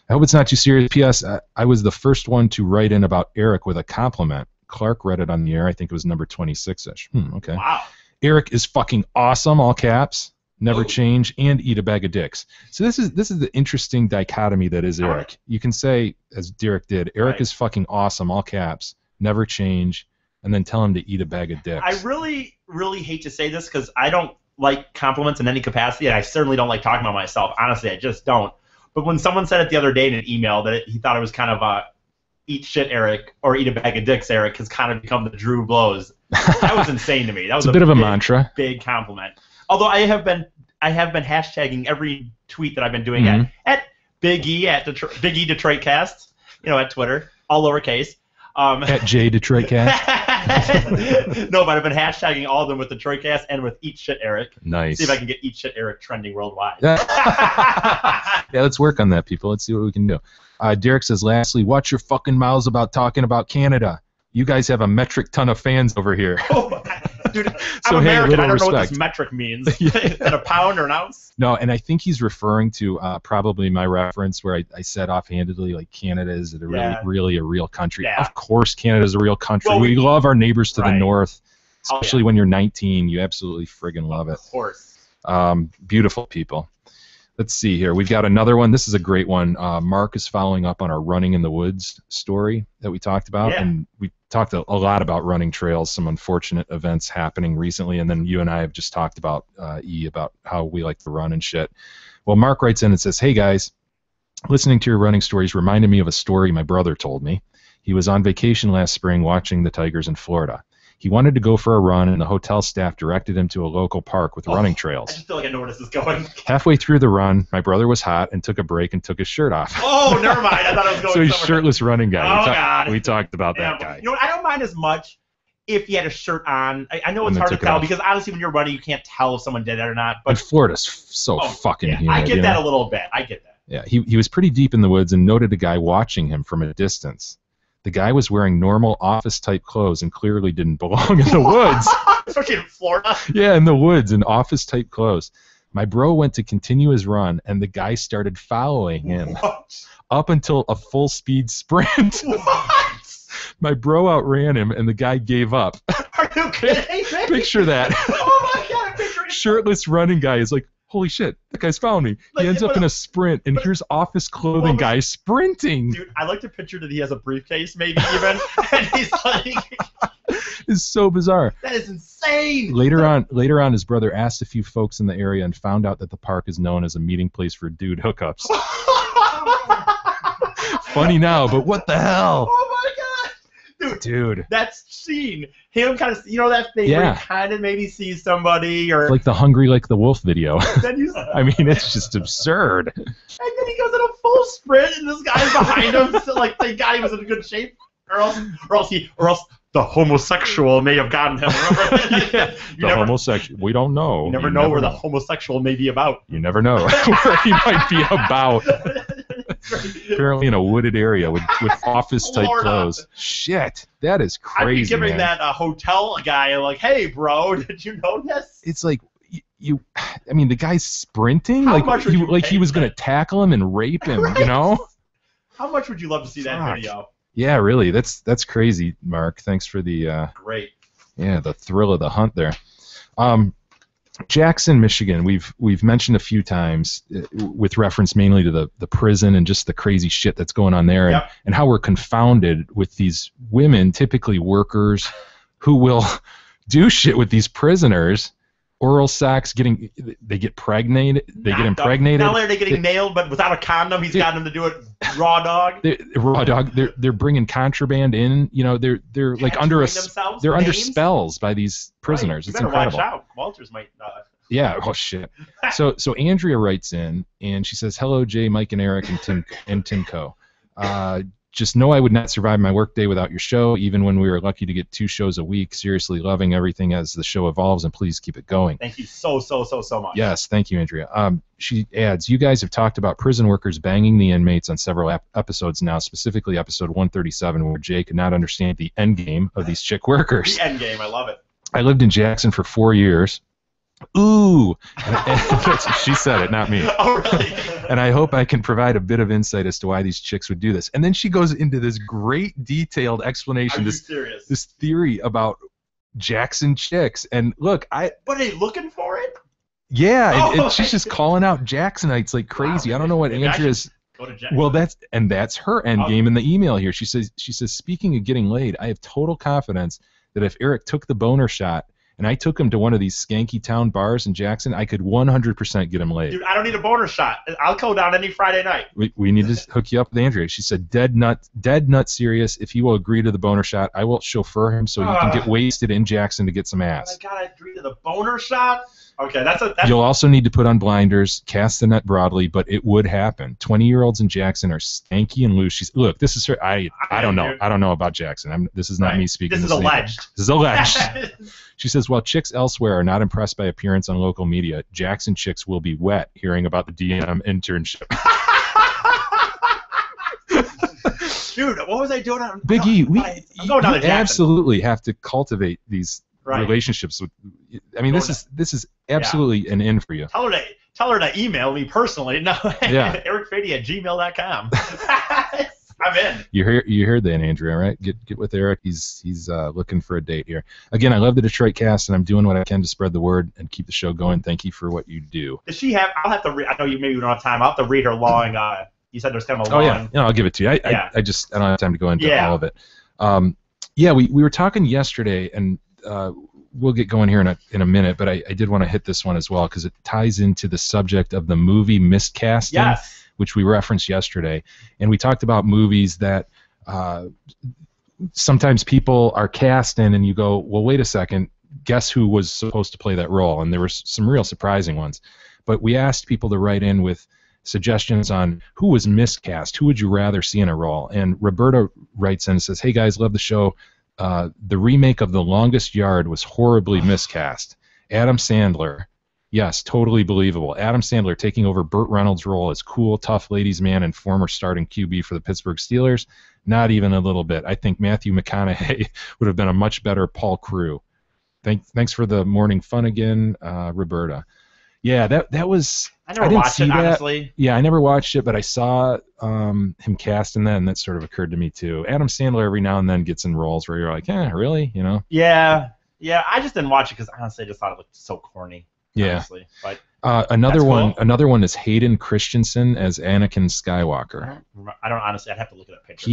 I hope it's not too serious. P.S. I was the first one to write in about Eric with a compliment. Clark read it on the air. I think it was number 26-ish. Okay. Wow. Eric is fucking awesome, all caps. Never change and eat a bag of dicks. So this is the interesting dichotomy that is Eric. Right. You can say, as Derek did, Eric is fucking awesome, all caps. Never change. And then tell him to eat a bag of dicks. I really, really hate to say this because I don't like compliments in any capacity, and I certainly don't like talking about myself. Honestly, I just don't. But when someone said it the other day in an email that he thought it was kind of eat shit Eric or eat a bag of dicks Eric has kind of become the Drew Blows. That was insane to me. That was a bit of a mantra. Big compliment. Although I have been hashtagging every tweet that I've been doing at Big E Big E Detroit Cast, at Twitter, all lowercase. At J Detroit Cast. No, but I've been hashtagging all of them with Detroit Cast and with Eat Shit Eric. Nice. See if I can get Eat Shit Eric trending worldwide. Yeah, let's work on that, people. Let's see what we can do. Derek says, lastly, watch your fucking mouths about talking about Canada. You guys have a metric ton of fans over here. Dude, so, I'm American. I don't know what respect. this metric means. Is that a pound or an ounce? No, and I think he's referring to probably my reference where I said offhandedly, like, Canada is really a real country. Yeah. Of course Canada is a real country. Well, we love our neighbors to the north, Oh, especially when you're 19. You absolutely friggin' love it. Of course. Beautiful people. Let's see here. We've got another one. This is a great one. Mark is following up on our Running in the Woods story that we talked about. Yeah. And we talked a lot about running trails, some unfortunate events happening recently, and then you and I have just talked about, about how we like to run and shit. Well, Mark writes in and says, hey, guys, listening to your running stories reminded me of a story my brother told me. He was on vacation last spring watching the Tigers in Florida. He wanted to go for a run, and the hotel staff directed him to a local park with running trails. I just feel like I know where this is going. Halfway through the run, my brother was hot and took a break and took his shirt off. Oh, never mind. I thought I was going So he's somewhere. shirtless running guy. Oh, God. We talked about that guy. You know what? I don't mind as much if he had a shirt on. I know And it's then hard to took it tell off. because honestly, when you're running, you can't tell if someone did it or not. But But Florida's so fucking humid. I get you that know? a little bit. I get that. Yeah, he was pretty deep in the woods and noted a guy watching him from a distance. The guy was wearing normal office-type clothes and clearly didn't belong in the woods. Especially in Florida. Yeah, in the woods, in office-type clothes. My bro went to continue his run, and the guy started following him up until a full-speed sprint. What? My bro outran him, and the guy gave up. Are you kidding me? Picture that. Oh my God! I'm picturing Shirtless running guy is like, holy shit, that guy's found me. He ends up in a sprint, and here's office clothing guy sprinting. Dude, I like to picture that he has a briefcase, maybe even, and he's like, It's so bizarre. that is insane. Later on, his brother asked a few folks in the area and found out that the park is known as a meeting place for dude hookups. Funny now, but what the hell? Oh my God! Dude, that scene, him kind of, that thing where he kind of maybe sees somebody, or like the Hungry Like the Wolf video. Then you, I mean, it's just absurd. And then he goes in a full sprint, and this guy's behind him, so, like, thank God he was in good shape, or else the homosexual may have gotten him. Homosexual, we don't know. You never know where the homosexual may be about. You never know where he might be about. Apparently in a wooded area with office-type clothes. Shit, that is crazy, I'd be giving man. that hotel guy, like, hey, bro, did you know this? It's like, I mean, the guy's sprinting. How like much would you he was going to tackle him and rape him, Right. you know? How much would you love to see that video? Yeah, really. That's crazy, Mark. Thanks for the great. Yeah, the thrill of the hunt there. Jackson, Michigan. We've mentioned a few times with reference mainly to the prison and just the crazy shit that's going on there, and how we're confounded with these women, typically workers, who will do shit with these prisoners. Oral sex, they get impregnated. Not only are they getting nailed, but without a condom, he's got them to do it raw dog. Raw dog. They're bringing contraband in. You know, they're like under spells by these prisoners. Right. It's better incredible. Watch out. Walters might. Yeah. Oh shit. So Andrea writes in and she says, "Hello, Jay, Mike, and Eric, and Timco. Just know I would not survive my workday without your show, even when we were lucky to get 2 shows a week. Seriously loving everything as the show evolves, and please keep it going." Thank you so much. Yes, thank you, Andrea. She adds, "You guys have talked about prison workers banging the inmates on several episodes now, specifically episode 137, where Jay could not understand the end game of these chick workers. The end game, I love it. I lived in Jackson for 4 years. Ooh, she said it, not me. Oh, really? And I hope I can provide a bit of insight as to why these chicks would do this." And then she goes into this great detailed explanation, this theory about Jackson chicks. And look, What are they looking for it? Yeah, and she's just calling out Jacksonites like crazy. Wow, I don't know what Andrea's. Well, that's her end game in the email here. She says, "Speaking of getting laid, I have total confidence that if Eric took the boner shot and I took him to one of these skanky town bars in Jackson, I could 100% get him laid." Dude, I don't need a boner shot. I'll go down any Friday night. We need to hook you up with Andrea. She said, dead nut serious. If he will agree to the boner shot, I will chauffeur him so he can get wasted in Jackson to get some ass. I gotta agree to the boner shot? Okay, that's You'll also need to put on blinders, cast the net broadly, but it would happen. 20-year-olds in Jackson are stanky and loose. Look, this is her. I don't know. I don't know about Jackson. This is not me speaking. This is alleged. This is alleged. She says, while chicks elsewhere are not impressed by appearance on local media, Jackson chicks will be wet hearing about the DM internship. Dude, what was I doing? Big E, you absolutely have to cultivate these relationships with. I mean, this is absolutely an in for you. Tell her to email me personally. No, ericfady@gmail.com. I'm in. You heard that, Andrea, right? Get with Eric. He's looking for a date here. Again, I love the Detroit cast, and I'm doing what I can to spread the word and keep the show going. Thank you for what you do. Does she have? I'll have to read. I know you maybe don't have time. I'll have to read her long. You said there's kind of a long. Oh yeah, I'll give it to you. I don't have time to go into all of it. We were talking yesterday, and we'll get going here in a minute, but I did want to hit this one as well because it ties into the subject of the movie miscasting, which we referenced yesterday. And we talked about movies that sometimes people are cast in and you go, well, wait a second, guess who was supposed to play that role? And there were some real surprising ones. But we asked people to write in with suggestions on who was miscast, who would you rather see in a role? And Roberta writes in and says, hey guys, love the show. The remake of The Longest Yard was horribly miscast. Adam Sandler, yes, totally believable. Adam Sandler taking over Burt Reynolds' role as cool, tough ladies' man and former starting QB for the Pittsburgh Steelers, not even a little bit. I think Matthew McConaughey would have been a much better Paul Crewe. Thanks for the morning fun again, Roberta. Yeah, that was. I never watched it, honestly. Yeah, I never watched it, but I saw him cast in that, and that sort of occurred to me too. Adam Sandler every now and then gets in roles where you're like, really? You know? Yeah. I just didn't watch it because honestly, I just thought it looked so corny. Yeah. Honestly. But another one is Hayden Christensen as Anakin Skywalker. I don't honestly. I'd have to look at a picture.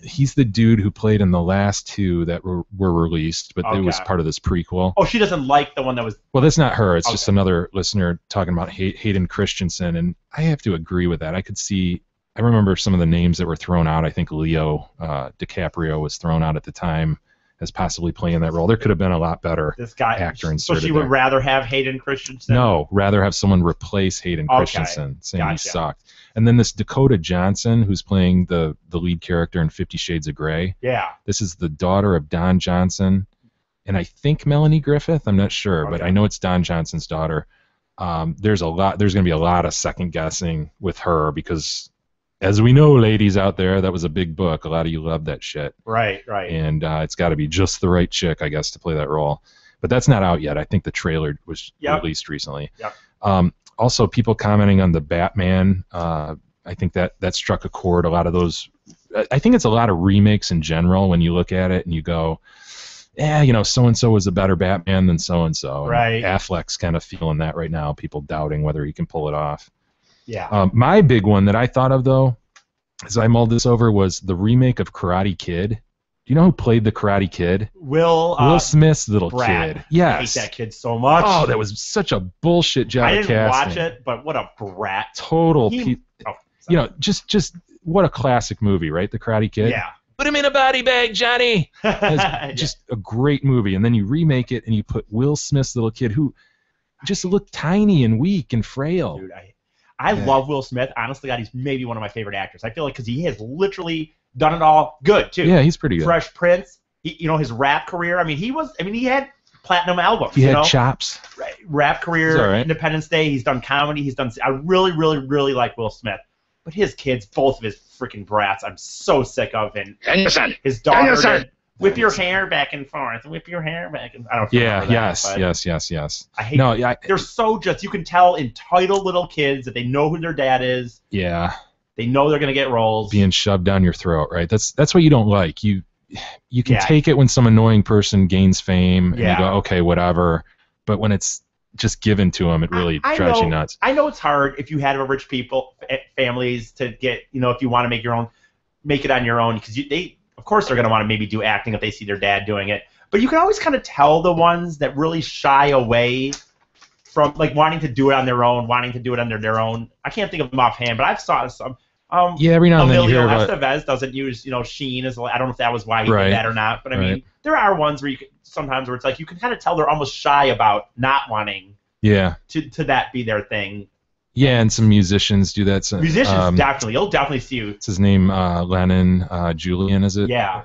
He's the dude who played in the last two that were released, but it was part of this prequel. Oh, she doesn't like the one that was. Well, that's not her. It's just another listener talking about Hayden Christensen, and I have to agree with that. I could see I remember some of the names that were thrown out. I think Leo DiCaprio was thrown out at the time as possibly playing that role. There could have been a lot better actor inserted. So she would rather have Hayden Christensen? No, rather have someone replace Hayden Christensen, saying he sucked. And then this Dakota Johnson, who's playing the lead character in 50 Shades of Grey. Yeah. This is the daughter of Don Johnson, and I think Melanie Griffith. I'm not sure, but I know it's Don Johnson's daughter. There's going to be a lot of second guessing with her because, as we know, ladies out there, that was a big book. A lot of you love that shit. Right. And it's got to be just the right chick, I guess, to play that role. But that's not out yet. I think the trailer was released recently. Yep. Also, people commenting on the Batman. I think that struck a chord. A lot of those. I think it's a lot of remakes in general when you look at it and you go, so-and-so was a better Batman than so-and-so. Right. And Affleck's kind of feeling that right now. People doubting whether he can pull it off. Yeah. My big one that I thought of, though, as I mulled this over, was the remake of Karate Kid. Do you know who played the Karate Kid? Will Smith's little Brad. kid. Yes. I hate that kid so much. Oh, that was such a bullshit job of casting. I didn't watch it, but what a brat. Total. Just what a classic movie, right? The Karate Kid. Yeah. Put him in a body bag, Johnny. Just a great movie. And then you remake it and you put Will Smith's little kid who just looked tiny and weak and frail. Dude, I love Will Smith. Honestly, God, he's maybe one of my favorite actors. I feel like because he has literally done it all good, too. Yeah, he's pretty good. Fresh Prince, his rap career. He had platinum albums. He had chops. Right. Rap career, Independence Day. He's done comedy. I really, really, really like Will Smith. But his kids, both of his freaking brats, I'm so sick of. And his daughter did, whip your hair back and forth. Whip your hair back and I don't know. Yes. I hate they're so you can tell entitled little kids that they know who their dad is. Yeah. They know they're gonna get roles. Being shoved down your throat, right? That's what you don't like. You can take it when some annoying person gains fame and you go, okay, whatever. But when it's just given to them, it really drives you nuts. I know it's hard if you have rich families to get, if you want to make it on your own, because of course they're going to want to maybe do acting if they see their dad doing it. But you can always kind of tell the ones that really shy away from wanting to do it on their own, wanting to do it under their own. I can't think of them offhand, but I've saw some. Every now and then you hear about Estevez doesn't use Sheen as I don't know if that was why he did that or not, but I mean there are ones where sometimes where it's you can kind of tell they're almost shy about not wanting to that be their thing. Yeah, and some musicians do that. So, musicians definitely, you'll definitely see you. What's his name? Lennon, Julian, is it? Yeah.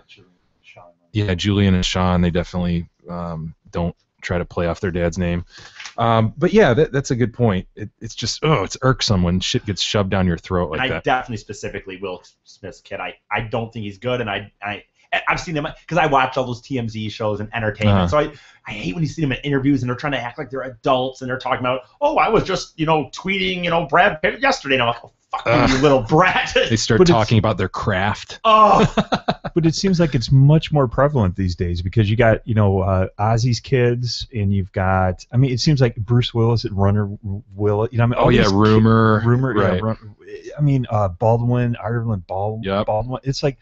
Yeah, Julian and Sean, they definitely don't try to play off their dad's name. But yeah, that's a good point. It's just it's irksome when shit gets shoved down your throat like that. I definitely specifically Will Smith's kid. I don't think he's good, and I've seen them because I watch all those TMZ shows and entertainment. So I hate when you see them in interviews and they're trying to act like they're adults and they're talking about, I was just tweeting Brad Pitt yesterday, and I'm like, oh fuck you little brat. They start talking about their craft. Oh. But it seems like it's much more prevalent these days because you got Ozzy's kids and you've got it seems like Bruce Willis and Runner Willis. Rumor. Right. Baldwin, Ireland Baldwin. It's like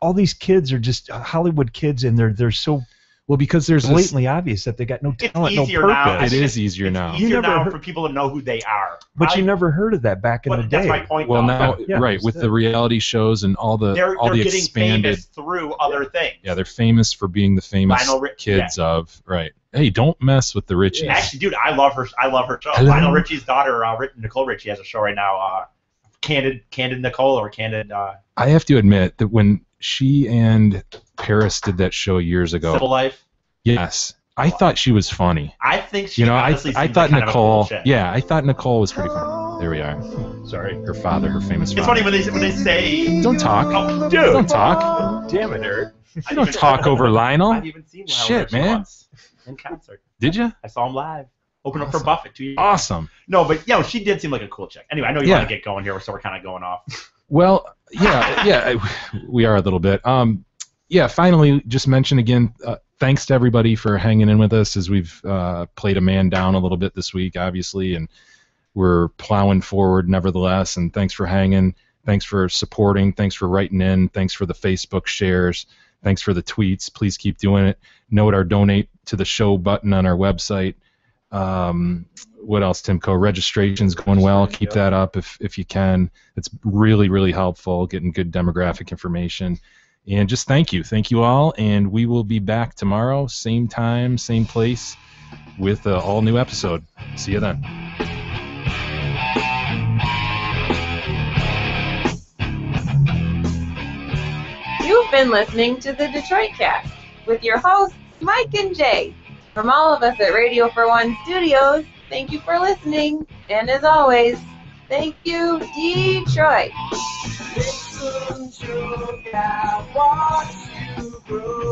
all these kids are just Hollywood kids, and they're so because there's blatantly obvious that they got no talent, no purpose. It is easier now. It's easier now for people to know who they are. But you never heard of that back in the day. That's my point. Well, now, with the reality shows and all the they're getting expanded famous through other things. Yeah, they're famous for being the famous kids of Hey, don't mess with the Richies. Actually, dude, I love her show. Lionel Richie's daughter, Nicole Richie, has a show right now. Candid Nicole or Candid. I have to admit that when she and Paris did that show years ago. Civil Life? Yes. I thought she was funny. I think she I thought Nicole. Cool I thought Nicole was pretty funny. There we are. Sorry. Her father, her famous father. It's funny when they say. Don't talk. Oh, dude. Don't talk. Damn it, Eric. You don't talk over Lionel. I've even seen Lionel Shit, man. Once in concert. Did you? I saw him live. Open up for Buffett 2 years. Awesome. No, but she did seem like a cool chick. Anyway, I know you want to get going here, so we're kind of going off. Well, we are a little bit. Finally, just mention again, thanks to everybody for hanging in with us as we've played a man down a little bit this week, obviously, and we're plowing forward nevertheless, and thanks for hanging. Thanks for supporting. Thanks for writing in. Thanks for the Facebook shares. Thanks for the tweets. Please keep doing it. Note our donate to the show button on our website. What else, Timko? Registration's going well. Keep that up if you can. It's really, really helpful getting good demographic information. And just thank you all. And we will be back tomorrow, same time, same place, with an all-new episode. See you then. You've been listening to the Detroit Cast with your hosts, Mike and Jay. From all of us at Radio for One Studios, thank you for listening. And as always, thank you, Detroit. Listen, sugar, watch you grow.